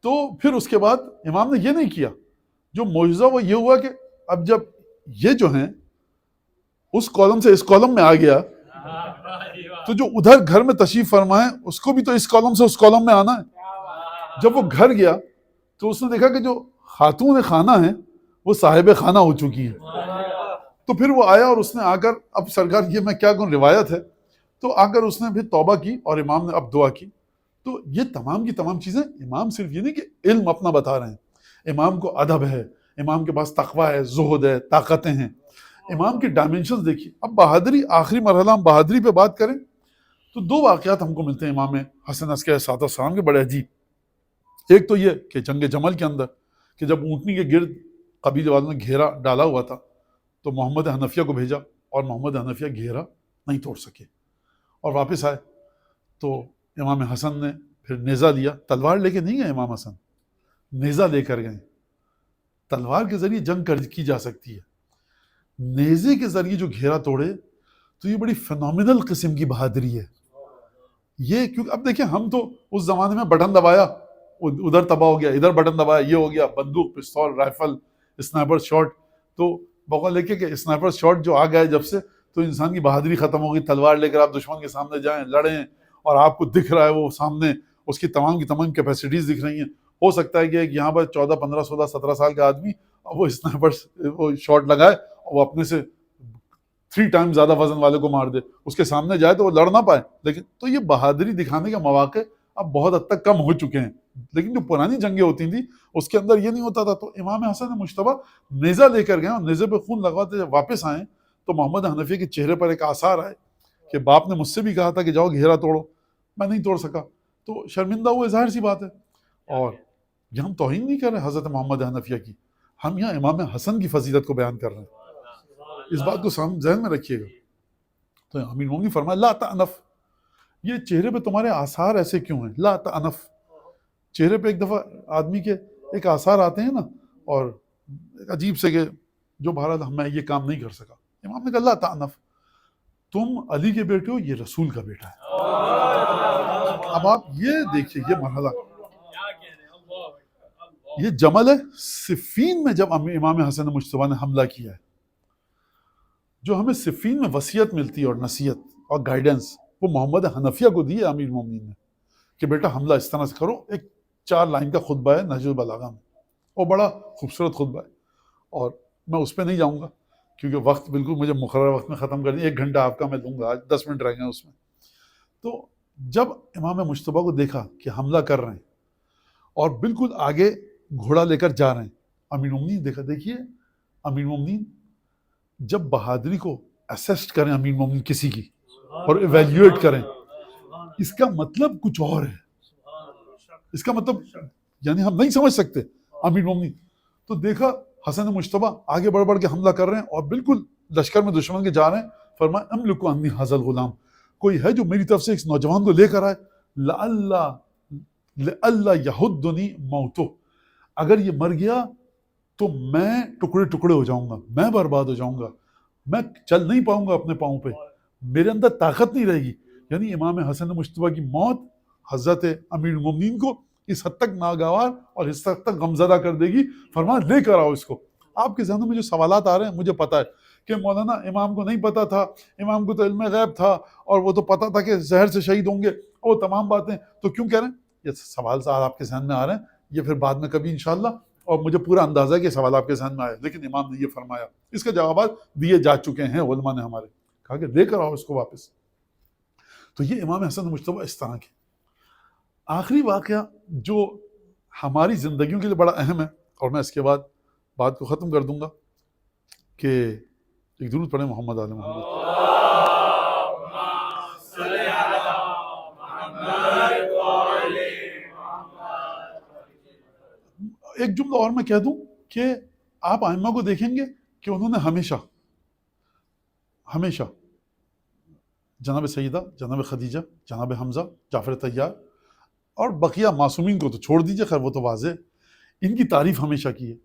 تو پھر اس کے بعد امام نے یہ نہیں کیا. جو معجزہ وہ یہ ہوا کہ اب جب یہ جو ہیں اس کالم سے اس کالم میں آ گیا تو جو ادھر گھر میں تشریف فرمائے اس کو بھی تو اس کالم سے اس کالم میں آنا ہے. جب وہ گھر گیا تو اس نے دیکھا کہ جو خاتون خانہ ہیں وہ صاحب خانہ ہو چکی ہیں. تو پھر وہ آیا اور اس نے آ کر، اب سرکار یہ میں کیا کہوں، روایت ہے، تو آ کر اس نے پھر توبہ کی اور امام نے اب دعا کی. تو یہ تمام کی تمام چیزیں امام صرف یہ نہیں کہ علم اپنا بتا رہے ہیں، امام کو ادب ہے، امام کے پاس تقویٰ ہے، زہد ہے، طاقتیں ہیں. امام کی ڈائمنشنز دیکھیے. اب بہادری، آخری مرحلہ ہم بہادری پہ بات کریں تو 2 واقعات ہم کو ملتے ہیں امام حسن عسکری علیہ السلام کے بڑے عجیب. ایک تو یہ کہ جنگ جمل کے اندر کہ جب اونٹنی کے گرد قبیلے والوں نے گھیرا ڈالا ہوا تھا تو محمد حنفیہ کو بھیجا اور محمد حنفیہ گھیرا نہیں توڑ سکے اور واپس آئے. تو امام حسن نے پھر نیزہ لیا. تلوار لے کے نہیں گئے امام حسن، نیزہ لے کر گئے. تلوار کے ذریعے جنگ کی جا سکتی ہے، نیزے کے ذریعے جو گھیرا توڑے تو یہ بڑی فینومینل قسم کی بہادری ہے. یہ کیونکہ اب دیکھیں ہم تو اس زمانے میں بٹن دبایا ادھر تباہ ہو گیا، ادھر بٹن دبایا یہ ہو گیا، بندوق، پستول، رائفل، اسنائپر شاٹ. تو بقول لے کے اسنائپر شاٹ جو آ گئے جب سے تو انسان کی بہادری ختم ہو گئی. تلوار لے کر آپ دشمن کے سامنے جائیں، لڑیں، اور آپ کو دکھ رہا ہے وہ سامنے، اس کی تمام کیپیسٹیز دکھ رہی ہیں. ہو سکتا ہے کہ ایک یہاں پر 14 15 16 17 سال کا آدمی وہ اسنائپر وہ شاٹ لگائے اور وہ اپنے سے 3 ٹائم زیادہ وزن والے کو مار دے، اس کے سامنے جائے تو وہ لڑ نہ پائے. لیکن تو یہ بہادری دکھانے کے مواقع اب بہت حد تک کم ہو چکے ہیں. لیکن جو پرانی جنگیں ہوتی تھیں اس کے اندر یہ نہیں ہوتا تھا. تو امام حسن مجتبیٰ نیزہ لے کر گئے اور نیزے پہ خون لگواتے جب واپس آئیں تو محمد حنفیہ کے چہرے پر ایک آثار آئے کہ باپ نے مجھ سے بھی کہا تھا کہ جاؤ گھیرا توڑو، میں نہیں توڑ سکا. تو شرمندہ ہوئے، ظاہر سی بات ہے. اور یہ ہم توہین نہیں کر رہے حضرت محمد حنفیہ کی، ہم یہاں امام حسن کی فضیلت کو بیان کر رہے ہیں. اس بات کو ذہن میں رکھیے گا. تو امیر المومنین فرمایا لا تعنف، یہ چہرے پہ تمہارے آثار ایسے کیوں ہیں؟ لا تعنف، چہرے پہ ایک دفعہ آدمی کے ایک آثار آتے ہیں نا، اور ایک عجیب سے کہ جو بہرحال میں یہ کام نہیں کر سکا. امام نے کہا لا تعنف، تم علی کے بیٹے ہو، یہ رسول کا بیٹا ہے. اب آپ یہ دیکھیے یہ مرحلہ، یہ جمل ہے صفین میں جب امام حسن مجتبیٰ نے حملہ کیا ہے. جو ہمیں صفین میں وصیت ملتی ہے اور نصیحت اور گائیڈنس، وہ محمد حنفیہ کو دی ہے امیر المومنین نے کہ بیٹا حملہ اس طرح سے کرو. ایک 4 لائن کا خطبہ ہے نہج البلاغہ میں، اور بڑا خوبصورت خطبہ ہے، اور میں اس پہ نہیں جاؤں گا کیونکہ وقت بالکل مجھے مقررہ وقت میں ختم کر دیں. 1 گھنٹہ آپ کا میں دوں گا، آج 10 منٹ رہ گئے اس میں. تو جب امام مجتبیٰ کو دیکھا کہ حملہ کر رہے ہیں اور بالکل آگے گھوڑا لے کر جا رہے ہیں، امیر المومنین دیکھیے امیر المومنین جب بہادری کو اسیسٹ کریں امیر المومنین کسی کی اور ایویلیویٹ کریں، اس کا مطلب کچھ اور ہے. اس کا مطلب یعنی ہم نہیں سمجھ سکتے امیر المومنین. تو دیکھا حسن مجتبیٰ آگے بڑھ کے حملہ کر رہے ہیں اور بالکل لشکر میں دشمن کے جا رہے ہیں. فرمایا املک انی ھذا الغلام، کوئی ہے جو میری طرف سے اس نوجوان کو لے کر آئے. لعل یحدنی موتو، اگر یہ مر گیا تو میں ٹکڑے ٹکڑے ہو جاؤں گا، میں برباد ہو جاؤں گا، میں چل نہیں پاؤں گا اپنے پاؤں پہ، میرے اندر طاقت نہیں رہے گی. یعنی امام حسن مجتبیٰ کی موت حضرت امیر المومنین کو اس حد تک ناگوار اور اس حد تک غمزدہ کر دے گی. فرمایا لے کر آؤ اس کو. آپ کے ذہنوں میں جو سوالات آ رہے ہیں مجھے پتا ہے کہ مولانا امام کو نہیں پتا تھا، امام کو تو علم غیب تھا اور وہ تو پتا تھا کہ زہر سے شہید ہوں گے، وہ تمام باتیں تو کیوں کہہ رہے ہیں؟ یہ سوال آپ کے ذہن میں آ رہے ہیں، یہ پھر بعد میں کبھی انشاءاللہ، اور مجھے پورا اندازہ ہے کہ سوال آپ کے ذہن میں آئے. لیکن امام نے یہ فرمایا، اس کے جوابات دیے جا چکے ہیں علماء نے ہمارے، کہا کہ لے کر آؤ اس کو واپس. تو یہ امام حسن مجتبیٰ اس طرح کے. آخری واقعہ جو ہماری زندگیوں کے لیے بڑا اہم ہے، اور میں اس کے بعد بات کو ختم کر دوں گا، کہ ایک درود پڑھیں محمد آل محمد. ایک جملہ اور میں کہہ دوں کہ آپ ائمہ کو دیکھیں گے کہ انہوں نے ہمیشہ جناب سیدہ، جناب خدیجہ، جناب حمزہ، جعفر طیار اور بقیہ معصومین کو تو چھوڑ دیجئے، خیر وہ تو واضح، ان کی تعریف ہمیشہ کی ہے.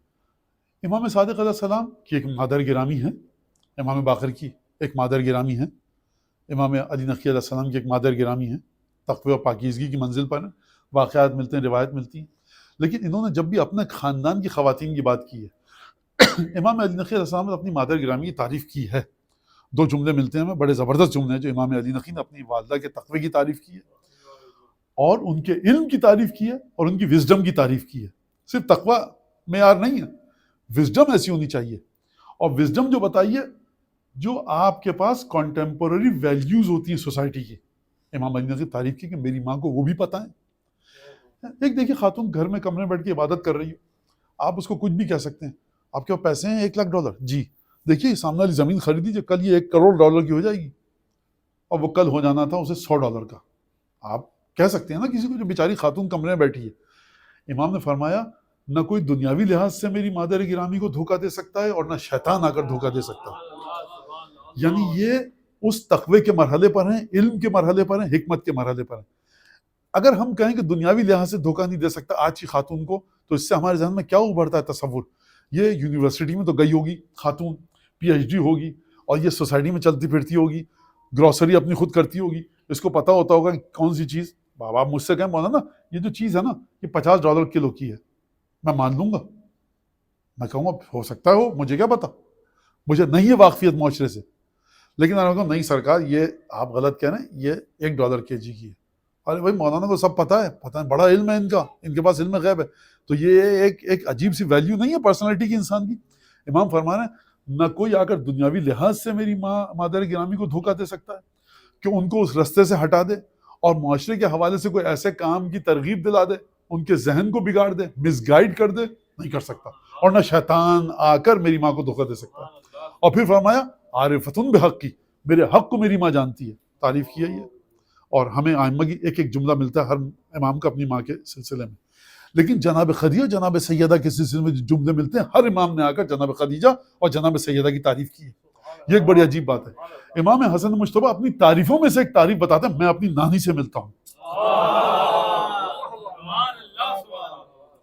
امام صادق علیہ السلام کی ایک مادر گرامی ہے، امام باقر کی ایک مادر گرامی ہے، امام علی نقی علیہ السلام کی ایک مادر گرامی ہے، تقوی و پاکیزگی کی منزل پر ہیں، واقعات ملتے ہیں، روایت ملتی ہیں. لیکن انہوں نے جب بھی اپنے خاندان کی خواتین کی بات کی ہے، امام علی نقی علیہ السلام نے اپنی مادر گرامی کی تعریف کی ہے. 2 جملے ملتے ہیں ہمیں، بڑے زبردست جملے ہیں جو امام علی نقی نے اپنی والدہ کے تقوی کی تعریف کی ہے، اور ان کے علم کی تعریف کی ہے، اور ان کی وزڈم کی تعریف کی ہے. صرف تقوی معیار نہیں ہے، وزڈم ایسی ہونی چاہیے. اور وزڈم جو بتائیے، جو آپ کے پاس کانٹمپورری ویلیوز ہوتی ہیں سوسائٹی کی. امام علی نقی تعریف کی کہ میری ماں کو وہ بھی پتہ ہے. ایک دیکھیے خاتون گھر میں کمرے میں بیٹھ کے عبادت کر رہی ہو، آپ اس کو کچھ بھی کہہ سکتے ہیں. آپ کے پاس پیسے ہیں $1,00,000، جی دیکھیے سامنے والی زمین خریدی جو کل یہ $1 کروڑ کی ہو جائے گی، اور وہ کل ہو جانا تھا اسے $100 کا. آپ کہہ سکتے ہیں نا کسی کو جو بیچاری خاتون کمرے میں بیٹھی ہے. امام نے فرمایا نہ کوئی دنیاوی لحاظ سے میری مادر گرامی کو دھوکہ دے سکتا ہے، اور نہ شیطان آ کر دھوکہ دے سکتا ہے. یعنی یہ اس تقوی کے مرحلے پر ہیں، علم کے مرحلے پر ہیں، حکمت کے مرحلے پر ہیں. اگر ہم کہیں کہ دنیاوی لحاظ سے دھوکہ نہیں دے سکتا آج کی خاتون کو، تو اس سے ہمارے ذہن میں کیا ابھرتا ہے تصور؟ یہ یونیورسٹی میں تو گئی ہوگی خاتون، PhD ہوگی، اور یہ سوسائٹی میں چلتی پھرتی ہوگی، گروسری اپنی خود کرتی ہوگی، اس کو پتہ ہوتا ہوگا کہ کون سی چیز. بابا آپ مجھ سے کہیں مولانا یہ جو چیز ہے نا یہ $50 کلو کی ہے، میں مان لوں گا. میں کہوں گا ہو سکتا ہے ہو، مجھے کیا پتا، مجھے نہیں ہے واقفیت معاشرے سے. لیکن میں کہوں نہیں سرکار یہ آپ غلط کہہ رہے ہیں، یہ $1 kg کی ہے. ارے بھائی مولانا کو سب پتہ ہے، بڑا علم ہے ان کے پاس علم غیب ہے. تو یہ ایک عجیب سی ویلیو نہیں ہے پرسنالٹی کی انسان کی. امام فرما رہے ہیں نہ کوئی آ کر دنیاوی لحاظ سے میری مادر گرامی کو دھوکہ دے سکتا ہے کہ ان کو اس رستے سے ہٹا دے، اور معاشرے کے حوالے سے کوئی ایسے کام کی ترغیب دلا دے، ان کے ذہن کو بگاڑ دے، مس گائیڈ کر دے، نہیں کر سکتا. اور نہ شیطان آ کر میری ماں کو دھوکہ دے سکتا. اور پھر فرمایا عارفتن بحق کی، میرے حق کو میری ماں جانتی ہے. تعریف کی ہے یہ. اور ہمیں آئمہ کی ایک جملہ ملتا ہے ہر امام کا اپنی ماں کے سلسلے میں. لیکن جناب خدیجہ، جناب سیدہ کے سلسلے میں جو جملے ملتے ہیں، ہر امام نے آ کر جناب خدیجہ اور جناب سیدہ کی تعریف کی ہے. یہ ایک بڑی عجیب بات ہے. امام حسن مجتبیٰ اپنی تعریفوں میں سے ایک تعریف بتاتے ہیں, میں اپنی نانی سے ملتا ہوں.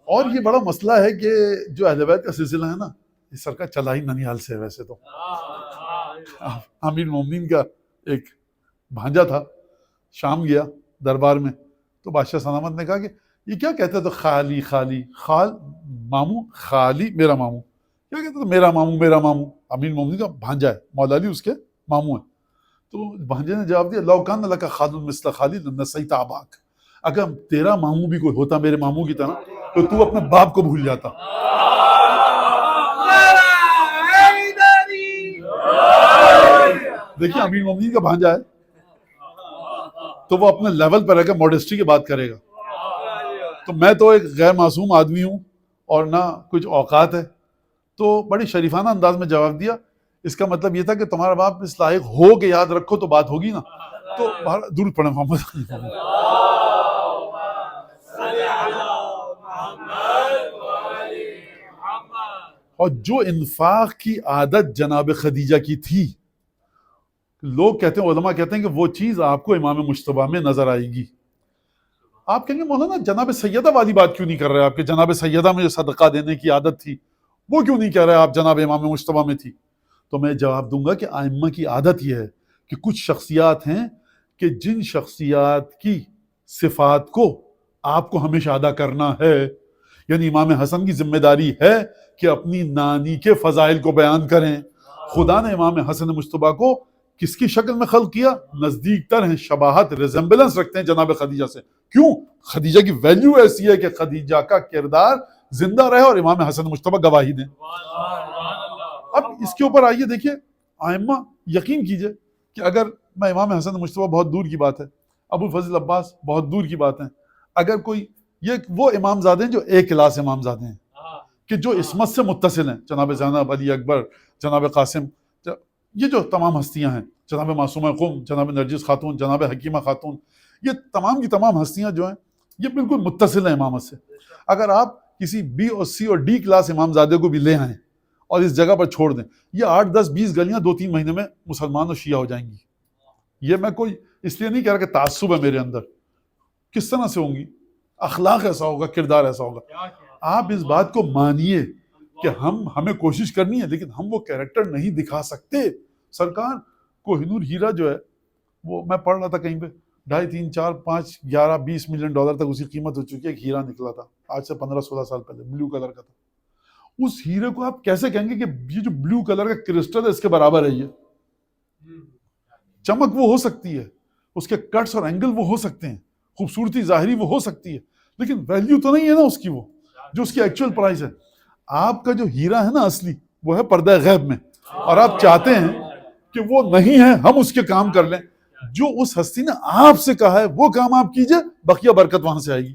اور یہ بڑا مسئلہ ہے کہ جو اہل بیت کا سلسلہ ہے نا, یہ سرکار چلا ہی ننیال سے. ویسے تو امیر المومنین کا ایک بھانجا تھا, شام گیا دربار میں, تو بادشاہ سلامت نے کہا کہ یہ کیا کہتے تو خالی خالی خال ماموں, خالی میرا ماموں, کیا کہتے تو میرا ماموں میرا ماموں. امیر المومنین کا بھانجا ہے, مولا علی اس کے ماموں ہیں. تو بھانجے نے جواب دیا لو کان لک خال مثل خالی لنسیت اباک, اگر تیرا ماموں بھی کوئی ہوتا میرے ماموں کی طرح تو تو اپنے باپ کو بھول جاتا. دیکھیے امیر المومنین کا بھانجا ہے تو وہ اپنے لیول پر رہ کر موڈسٹی کی بات کرے گا. تو میں تو ایک غیر معصوم آدمی ہوں اور نہ کچھ اوقات ہے, تو بڑی شریفانہ انداز میں جواب دیا. اس کا مطلب یہ تھا کہ تمہارا باپ اس لائق ہو کہ یاد رکھو تو بات ہوگی نا. تو درود پڑھیں محمد. اور جو انفاق کی عادت جناب خدیجہ کی تھی, لوگ کہتے ہیں, علماء کہتے ہیں کہ وہ چیز آپ کو امام مجتبیٰ میں نظر آئے گی. آپ کہیں گے مولانا جناب سیدہ والی بات کیوں نہیں کر رہے آپ, کہ جناب سیدہ میں جو صدقہ دینے کی عادت تھی وہ کیوں نہیں کہہ رہے آپ جناب امام مجتبیٰ میں تھی؟ تو میں جواب دوں گا کہ ائمہ کی عادت یہ ہے کہ کچھ شخصیات ہیں کہ جن شخصیات کی صفات کو آپ کو ہمیشہ ادا کرنا ہے. یعنی امام حسن کی ذمہ داری ہے کہ اپنی نانی کے فضائل کو بیان کریں. خدا نے امام حسن مجتبیٰ کو کس کی شکل میں خلق کیا؟ نزدیک تر ہیں, شباہت ریزمبلنس رکھتے ہیں جناب خدیجہ سے. کیوں؟ خدیجہ کی ویلیو ایسی ہے کہ خدیجہ کا کردار زندہ رہے اور امام حسن مجتبیٰ گواہی دیں. اب اس کے اوپر آئیے دیکھیے, ائمہ یقین کیجئے کہ اگر میں امام حسن مجتبیٰ بہت دور کی بات ہے, ابو الفضل عباس بہت دور کی بات ہے, اگر کوئی یہ وہ امام زادے ہیں جو ایک کلاس امام زادے ہیں کہ جو عصمت سے متصل ہیں, جناب زینب, علی اکبر, جناب قاسم, یہ جو تمام ہستیاں ہیں, جناب معصومہ قم, جناب نرجس خاتون, جناب حکیمہ خاتون, یہ تمام کی تمام ہستیاں جو ہیں یہ بالکل متصل ہیں امامت سے. اگر آپ کسی بی اور سی اور ڈی کلاس امام زادے کو بھی لے آئیں اور اس جگہ پر چھوڑ دیں, یہ 8, 10, 20 گلیاں 2-3 مہینے میں مسلمان اور شیعہ ہو جائیں گی. یہ میں کوئی اس لیے نہیں کہہ رہا کہ تعصب ہے میرے اندر, کس طرح سے ہوں گی, اخلاق ایسا ہوگا, کردار ایسا ہوگا. آپ اس بات کو مانیے کہ ہمیں کوشش کرنی ہے, لیکن ہم وہ کیریکٹر نہیں دکھا سکتے. سرکار کوہ نور ہیرا جو ہے وہ میں پڑھ رہا تھا کہیں پہ, 2.5, 3, 4, 5, 11, 20 ملین ڈالر تک اس کی قیمت ہو چکی ہے. ایک ہیرا نکلا تھا آج سے 15-16 سال پہلے, بلو کلر کا تھا. اس ہیرے کو آپ کیسے کہیں گے کہ یہ جو بلو کلر کا کرسٹل ہے اس کے برابر ہے؟ یہ چمک وہ ہو سکتی ہے, اس کے کٹس اور اینگل وہ ہو سکتے ہیں, خوبصورتی ظاہری وہ ہو سکتی ہے, لیکن ویلیو تو نہیں ہے نا اس کی, وہ جو اس کی ایکچوئل پرائز ہے. آپ کا جو ہیرا ہے نا اصلی, وہ ہے پردہ غیب میں, اور آپ چاہتے ہیں کہ وہ نہیں ہے, ہم اس کے کام کر لیں. جو اس ہستی نے آپ سے کہا ہے وہ کام آپ کیجئے, بقیہ برکت وہاں سے آئے گی.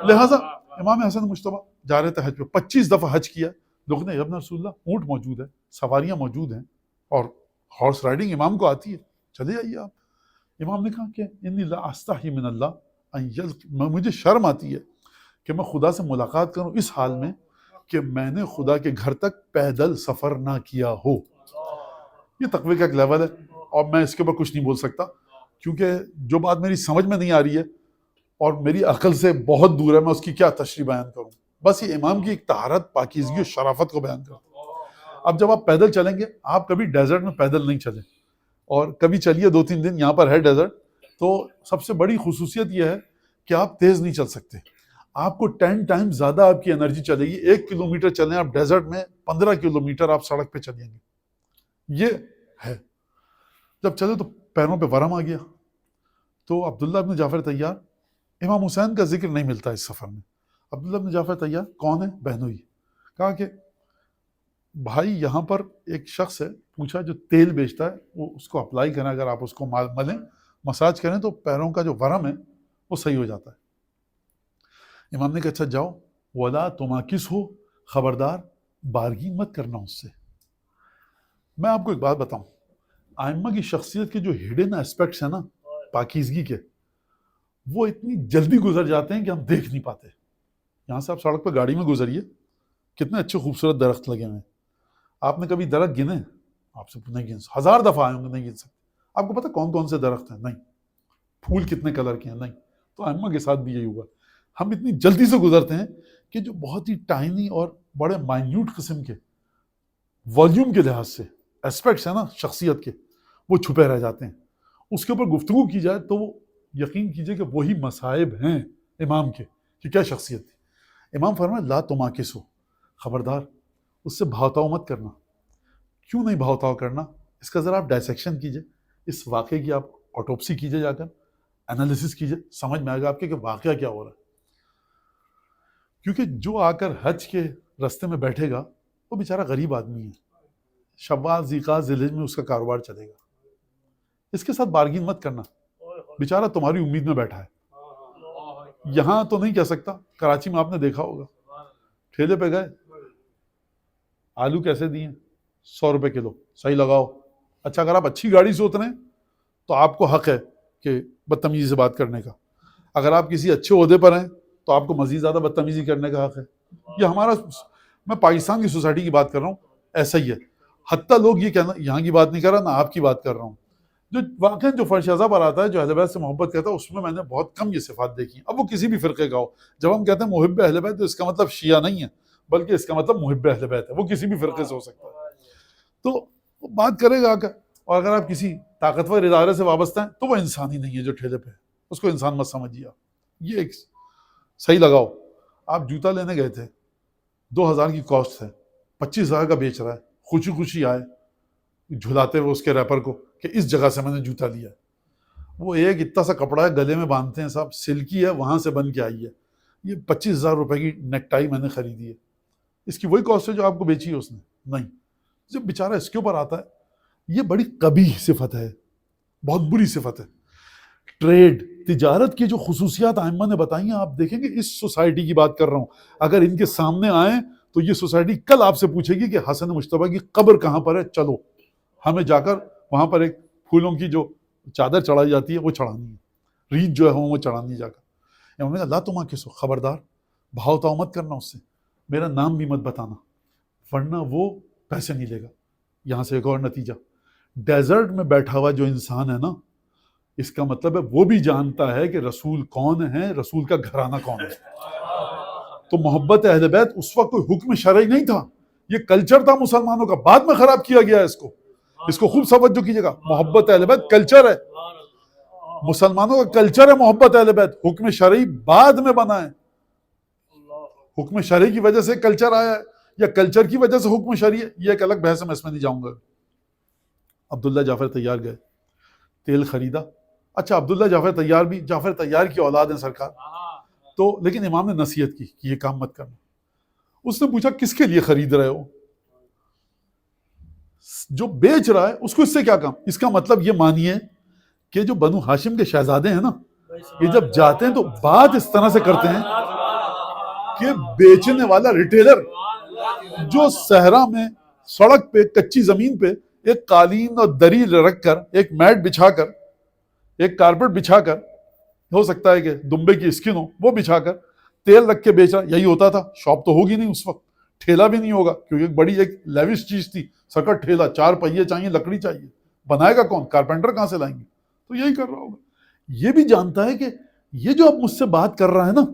لہٰذا امام حسن مجتبیٰ جا رہے تھے حج پہ, 25 دفعہ حج کیا. لوگ نے ابن رسول اللہ, اونٹ موجود ہے, سواریاں موجود ہیں, اور ہارس رائڈنگ امام کو آتی ہے, چلے جائیے آپ. امام نے کہا کہ انی لا استحی من اللہ, مجھے شرم آتی ہے کہ میں خدا سے ملاقات کروں اس حال میں کہ میں نے خدا کے گھر تک پیدل سفر نہ کیا ہو. یہ تقوی کا ایک لیول ہے, اور میں اس کے اوپر کچھ نہیں بول سکتا کیونکہ جو بات میری سمجھ میں نہیں آ رہی ہے اور میری عقل سے بہت دور ہے, میں اس کی کیا تشریح بیان کروں. بس یہ امام کی ایک طہارت, پاکیزگی اور شرافت کو بیان کروں. اب جب آپ پیدل چلیں گے, آپ کبھی ڈیزرٹ میں پیدل نہیں چلیں, اور کبھی چلیے 2-3 دن, یہاں پر ہے ڈیزرٹ, تو سب سے بڑی خصوصیت یہ ہے کہ آپ تیز نہیں چل سکتے. آپ کو 10 ٹائم زیادہ آپ کی انرجی چلے گی. 1 کلومیٹر چلیں آپ ڈیزرٹ میں, 15 کلومیٹر آپ سڑک پہ چلیں گے. یہ ہے. جب چلے تو پیروں پہ ورم آ گیا. تو عبداللہ ابن جعفر طیار, امام حسین کا ذکر نہیں ملتا اس سفر میں. عبداللہ ابن جعفر طیار کون ہے؟ بہنوئی. کہا کہ بھائی یہاں پر ایک شخص ہے, پوچھا جو تیل بیچتا ہے, وہ اس کو اپلائی کریں, اگر آپ اس کو ملیں, مساج کریں تو پیروں کا جو ورم ہے وہ صحیح ہو جاتا ہے. امام نے کہا اچھا جاؤ, ولا تماکس ہو, خبردار بارگین مت کرنا اس سے. میں آپ کو ایک بات بتاؤں, ائمہ کی شخصیت کے جو ہڈن ایسپیکٹس ہیں نا پاکیزگی کے, وہ اتنی جلدی گزر جاتے ہیں کہ ہم دیکھ نہیں پاتے. یہاں سے آپ سڑک پہ گاڑی میں گزریے, کتنے اچھے خوبصورت درخت لگے ہوئے ہیں. آپ نے کبھی درخت گنے؟ آپ سے نہیں گن سکتے، 1000 دفعہ آئے ہوں گے نہیں گن سکتے. آپ کو پتہ کون کون سے درخت ہیں؟ نہیں. پھول کتنے کلر کے ہیں؟ نہیں. تو ائمہ کے ساتھ بھی یہی ہوا. ہم اتنی جلدی سے گزرتے ہیں کہ جو بہت ہی ٹائنی اور بڑے مائنیوٹ قسم کے والیوم کے لحاظ سے اسپیکٹس ہیں نا شخصیت کے، وہ چھپے رہ جاتے ہیں. اس کے اوپر گفتگو کی جائے تو وہ یقین کیجئے کہ وہی مصائب ہیں امام کے کہ کیا شخصیت تھی. امام فرمائے لا تماکسو، خبردار اس سے بھاؤ تاؤ مت کرنا. کیوں نہیں بھاؤ تاؤ کرنا؟ اس کا ذرا آپ ڈائسیکشن کیجئے، اس واقعے کی آپ آٹوپسی کیجئے، جا کر انالیسس کیجئے، سمجھ میں آئے گا آپ کے کہ واقعہ کیا ہو رہا ہے. کیونکہ جو آ کر حج کے رستے میں بیٹھے گا وہ بیچارہ غریب آدمی ہے، شوال ذیقعد ذیلحج میں اس کا کاروبار چلے گا. اس کے ساتھ بارگین مت کرنا، بیچارہ تمہاری امید میں بیٹھا ہے. یہاں تو نہیں کہہ سکتا، کراچی میں آپ نے دیکھا ہوگا ٹھیلے پہ گئے، آلو کیسے دیے؟ 100 روپے کلو. صحیح لگاؤ. اچھا اگر آپ اچھی گاڑی سے اتریں تو آپ کو حق ہے کہ بدتمیزی سے بات کرنے کا. اگر آپ کسی اچھے عہدے پر ہیں تو آپ کو مزید زیادہ بدتمیزی کرنے کا حق ہے. یہ ہمارا، میں پاکستان کی سوسائٹی کی بات کر رہا ہوں، ایسا ہی ہے. حتیٰ لوگ یہ کہنا، یہاں کی بات نہیں کر رہا، نہ آپ کی بات کر رہا ہوں. جو واقعہ جو فرش اعضا پر آتا ہے، جو اہل بیت سے محبت کرتا ہے، اس میں نے بہت کم یہ صفات دیکھی. اب وہ کسی بھی فرقے کا ہو. جب ہم کہتے ہیں محب اہل بیت تو اس کا مطلب شیعہ نہیں ہے، بلکہ اس کا مطلب محب اہل بیت ہے. وہ کسی بھی فرقے سے ہو سکتا ہے. تو وہ بات کرے گا آ کر. اور اگر آپ کسی طاقتور ادارے سے وابستہ ہیں تو وہ انسان ہی نہیں ہے جو ٹھیلے پہ ہے، اس کو انسان مت سمجھیے. یہ ایک صحیح لگاؤ. آپ جوتا لینے گئے تھے، 2000 کی کاسٹ ہے، 25,000 کا بیچ رہا ہے، خوشی خوشی آئے جھلاتے ہوئے اس کے ریپر کو کہ اس جگہ سے میں نے جوتا لیا ہے. وہ ایک اتنا سا کپڑا ہے، گلے میں باندھتے ہیں صاحب، سلکی ہے، وہاں سے بن کے آئی ہے. یہ 25,000 روپے کی نیک ٹائی میں نے خریدی ہے. اس کی وہی کاسٹ ہے جو آپ کو بیچی ہے اس نے؟ نہیں. جب بیچارہ اس کے اوپر آتا ہے، یہ بڑی قبیح صفت ہے، بہت بری صفت ہے. ٹریڈ، تجارت کی جو خصوصیات ائمہ نے بتائی ہیں، آپ دیکھیں گے اس سوسائٹی کی بات کر رہا ہوں، اگر ان کے سامنے آئیں تو یہ سوسائٹی کل آپ سے پوچھے گی کہ حسن مجتبیٰ کی قبر کہاں پر ہے، چلو ہمیں جا کر وہاں پر ایک پھولوں کی جو چادر چڑھائی جاتی ہے وہ چڑھانی ہے، ریت جو ہے وہ چڑھانی ہے جا کر. انہوں نے کہا لا تماکسو، خبردار بھاؤ تاؤ مت کرنا اس سے، میرا نام بھی مت بتانا، ورنہ وہ پیسے نہیں لے گا. یہاں سے ایک اور نتیجہ، ڈیزرٹ میں بیٹھا ہوا جو انسان ہے نا، اس کا مطلب ہے وہ بھی جانتا ہے کہ رسول کون ہے، رسول کا گھرانہ کون ہے. تو محبت اہل بیت اس وقت کوئی حکم شرعی نہیں تھا، یہ کلچر تھا مسلمانوں کا، بعد میں خراب کیا گیا ہے. اس کو خوب توجہ کیجیے گا. محبت اہل بیت کلچر ہے، مسلمانوں کا کلچر ہے محبت اہل بیت. حکم شرعی بعد میں بنا ہے. حکم شرعی کی وجہ سے کلچر آیا ہے یا کلچر کی وجہ سے حکم شرعی ہے، یہ ایک الگ بحث ہے، میں اس میں نہیں جاؤں گا. عبداللہ جعفر طیار گئے، تیل خریدا. اچھا عبداللہ جعفر طیار بھی جعفر طیار کی اولاد ہیں سرکار، تو لیکن امام نے نصیحت کی کہ یہ کام مت کرنا. اس نے پوچھا کس کے لیے خرید رہے ہو؟ جو بیچ رہا ہے اس کو اس سے کیا کام؟ اس کا مطلب یہ مانیے کہ جو بنو ہاشم کے شہزادے ہیں نا، یہ جب جاتے ہیں تو بات اس طرح سے کرتے ہیں کہ بیچنے والا ریٹیلر جو صحرا میں سڑک پہ کچی زمین پہ ایک قالین اور دری رکھ کر، ایک میٹ بچھا کر، ایک کارپیٹ بچھا کر، ہو سکتا ہے کہ دمبے کی اسکن ہو، وہ بچھا کر تیل رکھ کے بیچ رہا. یہی ہوتا تھا. شاپ تو ہوگی نہیں اس وقت، ٹھیلا بھی نہیں ہوگا کیونکہ ایک بڑی ایک لیوش چیز تھی سکٹ ٹھیلا. 4 پہیے چاہیے، لکڑی چاہیے، بنائے گا کون؟ کارپینٹر کہاں سے لائیں گے؟ تو یہی کر رہا ہوگا. یہ بھی جانتا ہے کہ یہ جو اب مجھ سے بات کر رہا ہے نا،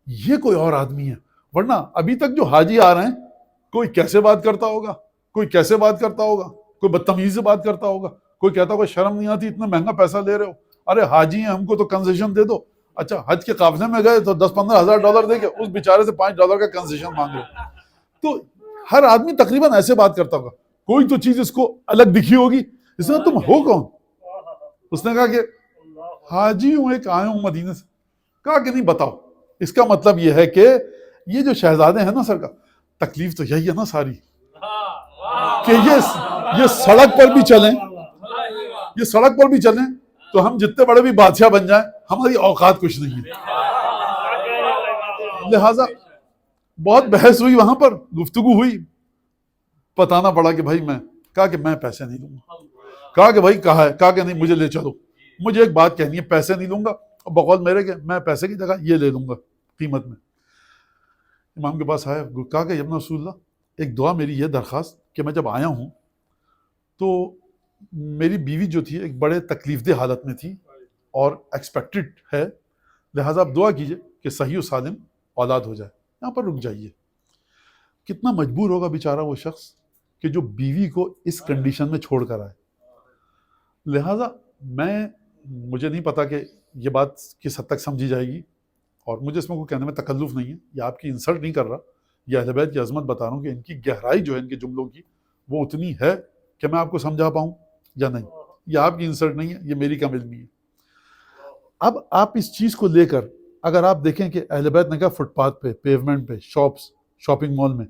یہ کوئی اور آدمی ہے. ورنہ ابھی تک جو حاجی آ رہے ہیں، کوئی کیسے بات کرتا ہوگا، کوئی کیسے بات کرتا ہوگا، کوئی بدتمیزی سے بات کرتا ہوگا، کوئی کہتا ہوگا شرم نہیں آتی اتنا مہنگا پیسہ لے رہے ہو، ارے حاجی ہیں ہم کو تو کنسیشن دے دو. اچھا حج کے قافلے میں گئے تو 10-15 ہزار ڈالر دے کے اس بیچارے سے $5 کا کنسیشن مانگ رہے. تو ہر آدمی تقریباً ایسے بات کرتا ہوگا. کوئی تو چیز اس کو الگ دکھی ہوگی. اس نے تم ہو کون؟ اس نے کہا کہ حاجی ہوں، ایک آیا ہوں مدینے سے. کہا کہ نہیں بتاؤ. اس کا مطلب یہ ہے کہ یہ جو شہزادے ہیں نا سر کا، تکلیف تو یہی ہے نا ساری کہ یہ سڑک پر بھی چلیں، یہ سڑک پر بھی چلیں تو ہم جتنے بڑے بھی بادشاہ بن جائیں ہماری اوقات کچھ نہیں ہے. لہذا بہت بحث ہوئی، وہاں پر گفتگو ہوئی، بتانا پڑا کہ بھائی میں کہا کہ میں پیسے نہیں لوں گا. کہا کہ بھائی کہا ہے، کہا کہ نہیں مجھے لے چلو، مجھے ایک بات کہنی ہے، پیسے نہیں لوں گا، بقول میرے کہ میں پیسے کی جگہ یہ لے لوں گا قیمت میں. امام کے پاس آیا، کہا کہ ابن رسول اللہ ایک دعا، میری یہ درخواست کہ میں جب آیا ہوں تو میری بیوی جو تھی ایک بڑے تکلیف دہ حالت میں تھی اور ایکسپیکٹڈ ہے، لہٰذا آپ دعا کیجئے کہ صحیح و سالم اولاد ہو جائے. یہاں پر رک جائیے. کتنا مجبور ہوگا بیچارہ وہ شخص کہ جو بیوی کو اس کنڈیشن میں چھوڑ کر آئے. لہٰذا مجھے نہیں پتا کہ یہ بات کس حد تک سمجھی جائے گی، اور مجھے اس میں کوئی کہنے میں تکلف نہیں ہے، یا آپ کی انسلٹ نہیں کر رہا، یہ اہل بیت کی عظمت بتا رہا ہوں کہ ان کی گہرائی جو ہے ان کے جملوں کی وہ اتنی ہے کہ میں آپ کو سمجھا پاؤں یا نہیں. یہ آپ کی انسلٹ نہیں ہے، یہ میری کم علمی ہے. اب آپ اس چیز کو لے کر اگر آپ دیکھیں کہ اہل بیت نے کہا فٹ پاتھ پہ، پیومنٹ پہ، شاپنگ مال میں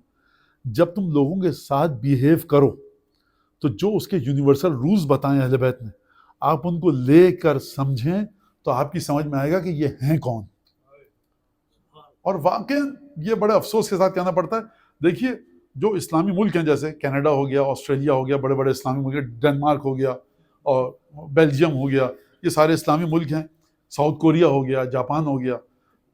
جب تم لوگوں کے ساتھ بیہیو کرو تو جو اس کے یونیورسل رولز بتائیں اہل بیت نے، آپ ان کو لے کر سمجھیں تو آپ کی سمجھ میں آئے گا کہ یہ ہیں کون. اور واقعا یہ بڑے افسوس کے ساتھ کہنا پڑتا ہے، دیکھیے جو اسلامی ملک ہیں جیسے کینیڈا ہو گیا، آسٹریلیا ہو گیا، بڑے بڑے اسلامی ملک، ڈنمارک ہو گیا اور بیلجیم ہو گیا، یہ سارے اسلامی ملک ہیں، ساؤتھ کوریا ہو گیا، جاپان ہو گیا.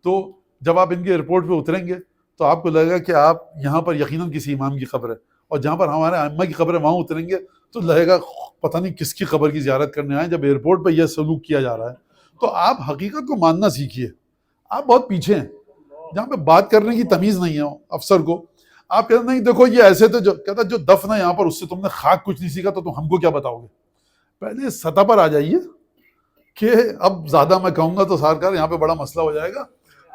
تو جب آپ ان کے ایئرپورٹ پہ اتریں گے تو آپ کو لگے گا کہ آپ یہاں پر یقیناً کسی امام کی قبر ہے، اور جہاں پر ہمارے ائمہ کی قبر ہے وہاں اتریں گے تو لگے گا پتہ نہیں کس کی قبر کی زیارت کرنے آئے. جب ایئرپورٹ پہ یہ سلوک کیا جا رہا ہے تو آپ حقیقت کو ماننا سیکھیے. آپ بہت پیچھے ہیں، جہاں پہ بات کرنے کی تمیز نہیں ہے افسر کو، آپ کہتے نہیں دیکھو یہ ایسے تو کہتا جو دفن ہے یہاں پر اس سے تم نے خاک کچھ نہیں سیکھا تو تم ہم کو کیا بتاؤ گے. پہلے سطح پر آ جائیے کہ اب زیادہ میں کہوں گا تو سرکار یہاں پہ بڑا مسئلہ ہو جائے گا،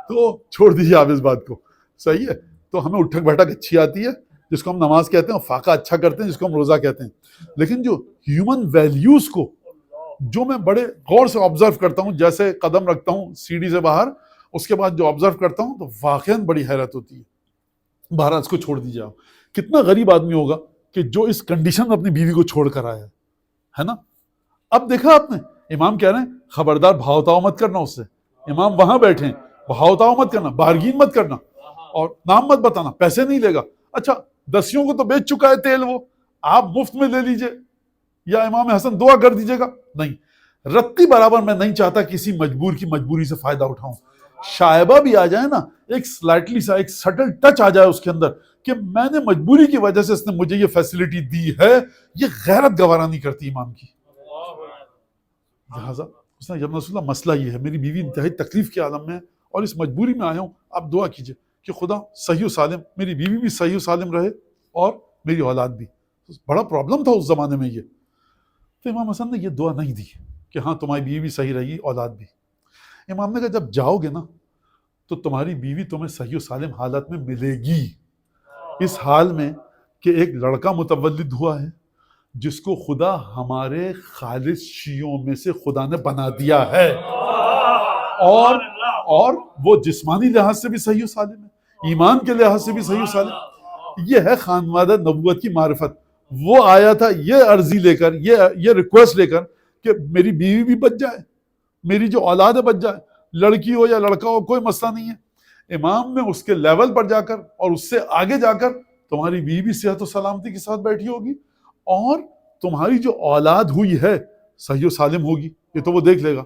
تو چھوڑ دیجیے آپ اس بات کو. صحیح ہے. تو ہمیں اٹھک بیٹھک اچھی آتی ہے جس کو ہم نماز کہتے ہیں، فاقہ اچھا کرتے ہیں جس کو ہم روزہ کہتے ہیں، لیکن جو ہیومن ویلیوز کو جو میں بڑے غور سے آبزرو کرتا ہوں، جیسے قدم رکھتا ہوں سیڑھی سے باہر، اس کے بعد جو آبزرو کرتا ہوں تو واقعاً بڑی حیرت ہوتی ہے. بہرحال اس کو چھوڑ دیجیے. آپ کتنا غریب آدمی ہوگا کہ جو اس کنڈیشن میں اپنی بیوی کو چھوڑ کر آیا ہے نا. اب دیکھا آپ نے امام کہہ رہے ہیں خبردار بھاؤ تاؤ مت کرنا اس سے. امام وہاں بیٹھے ہیں، بھاؤ تاؤ مت کرنا، بارگین مت کرنا، اور نام مت بتانا، پیسے نہیں لے گا. اچھا دسیوں کو تو بیچ چکا ہے تیل، وہ آپ مفت میں لے لیجئے، یا امام حسن دعا کر دیجئے گا. نہیں، رتی برابر میں نہیں چاہتا کسی مجبور کی مجبوری سے فائدہ اٹھاؤں. شائبہ بھی آ جائے نا، ایک سلائٹلی سا ایک سٹل ٹچ آ جائے اس کے اندر کہ میں نے مجبوری کی وجہ سے اس نے مجھے یہ فیسلٹی دی ہے، یہ غیرت گوارا نہیں کرتی امام کی. لہٰذا اس نے جب رسول اللہ مسئلہ یہ ہے، میری بیوی انتہائی تکلیف کے عالم میں ہے اور اس مجبوری میں آیا ہوں، آپ دعا کیجئے کہ خدا صحیح و سالم، میری بیوی بھی صحیح و سالم رہے اور میری اولاد بھی. بڑا پرابلم تھا اس زمانے میں یہ. تو امام حسن نے یہ دعا نہیں دی کہ ہاں تمہاری بیوی بھی صحیح رہی، اولاد بھی. امام نے کہا جب جاؤ گے نا تو تمہاری بیوی تمہیں صحیح و سالم حالت میں ملے گی، اس حال میں کہ ایک لڑکا متولد ہوا ہے جس کو خدا ہمارے خالص شیعوں میں سے خدا نے بنا دیا ہے، اور وہ جسمانی لحاظ سے بھی صحیح و سالم ہے، ایمان کے لحاظ سے بھی صحیح و سالم. یہ ہے خانوادہ نبوت کی معرفت. وہ آیا تھا یہ عرضی لے کر، یہ ریکویسٹ لے کر کہ میری بیوی بھی بچ جائے، میری جو اولاد ہے بچ جائے، لڑکی ہو یا لڑکا ہو کوئی مسئلہ نہیں ہے. امام نے اس کے لیول پر جا کر اور اس سے آگے جا کر تمہاری بیوی بھی صحت و سلامتی کے ساتھ بیٹھی ہوگی اور تمہاری جو اولاد ہوئی ہے صحیح و سالم ہوگی. یہ تو وہ دیکھ لے گا.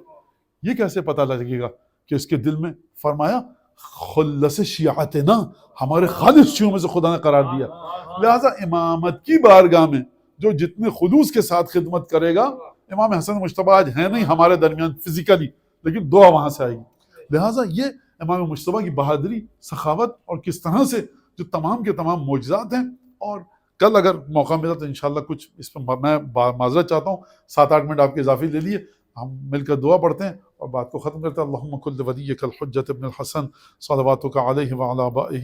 یہ کیسے پتہ لگے گا کہ اس کے دل میں فرمایا خلص شیعتنا، ہمارے خالص شیعوں میں سے خدا نے قرار دیا. لہٰذا امامت کی بارگاہ میں جو جتنے خلوص کے ساتھ خدمت کرے گا، امام حسن مجتبیٰ آج ہیں نہیں ہمارے درمیان فزیکلی، لیکن دعا وہاں سے آئے گی. لہٰذا یہ امام مجتبیٰ کی بہادری، سخاوت اور کس طرح سے جو تمام کے تمام معجزات ہیں. اور کل اگر موقع ملا تو انشاءاللہ کچھ اس پر میں معذرت چاہتا ہوں، 7-8 منٹ آپ کے اضافی لے لیے، ہم مل کر دعا پڑھتے ہیں اور بات کو ختم کرتے ہیں. اللہم کل ولیک الحجۃ ابن الحسن صلواتک علیہ وعلی آبائہ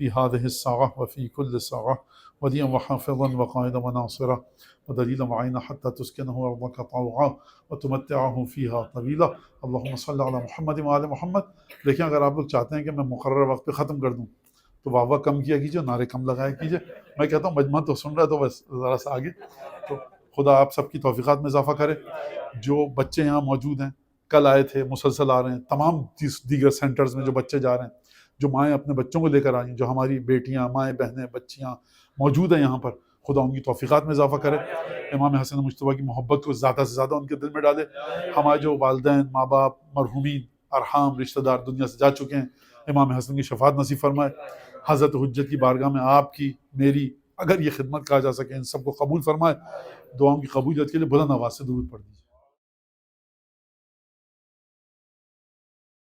فی هذه الساعة وفی کل ساعة ولیا وحافظا وقائدا وناصرا ودلیلا وعینا حتی تسکنہ ارضک طوعا وتمتعہ فیہا طویلا. اللہم صلی علی محمد وعلی محمد. دیکھیں اگر آپ لوگ چاہتے ہیں کہ میں مقرر وقت پہ ختم کر دوں تو واہ واہ کم کیا کیجیے، نعرے کم لگایا کیجیے. میں کہتا ہوں مجمع تو سن رہا ہے تو بس ذرا سا آگے. تو خدا آپ سب کی توفیقات میں اضافہ کرے. جو بچے یہاں موجود ہیں، کل آئے تھے، مسلسل آ رہے ہیں، تمام دیگر سینٹرز میں جو بچے جا رہے ہیں، جو مائیں اپنے بچوں کو لے کر آئیں، جو ہماری بیٹیاں، مائیں، بہنیں، بچیاں موجود ہیں یہاں پر، خدا ان کی توفیقات میں اضافہ کرے. امام حسن مجتبیٰ کی محبت کو زیادہ سے زیادہ ان کے دل میں ڈالے. ہمارے جو والدین، ماں باپ، مرحومین، ارحام، رشتہ دار دنیا سے جا چکے ہیں، امام حسن کی شفاعت نصیب فرمائے. حضرت حجت کی بارگاہ میں آپ کی، میری، اگر یہ خدمت کہا جا سکے، ان سب کو قبول فرمائے. دعاؤں کی قبولیت کے لیے بلند آواز سے درود پڑھ دیجیے.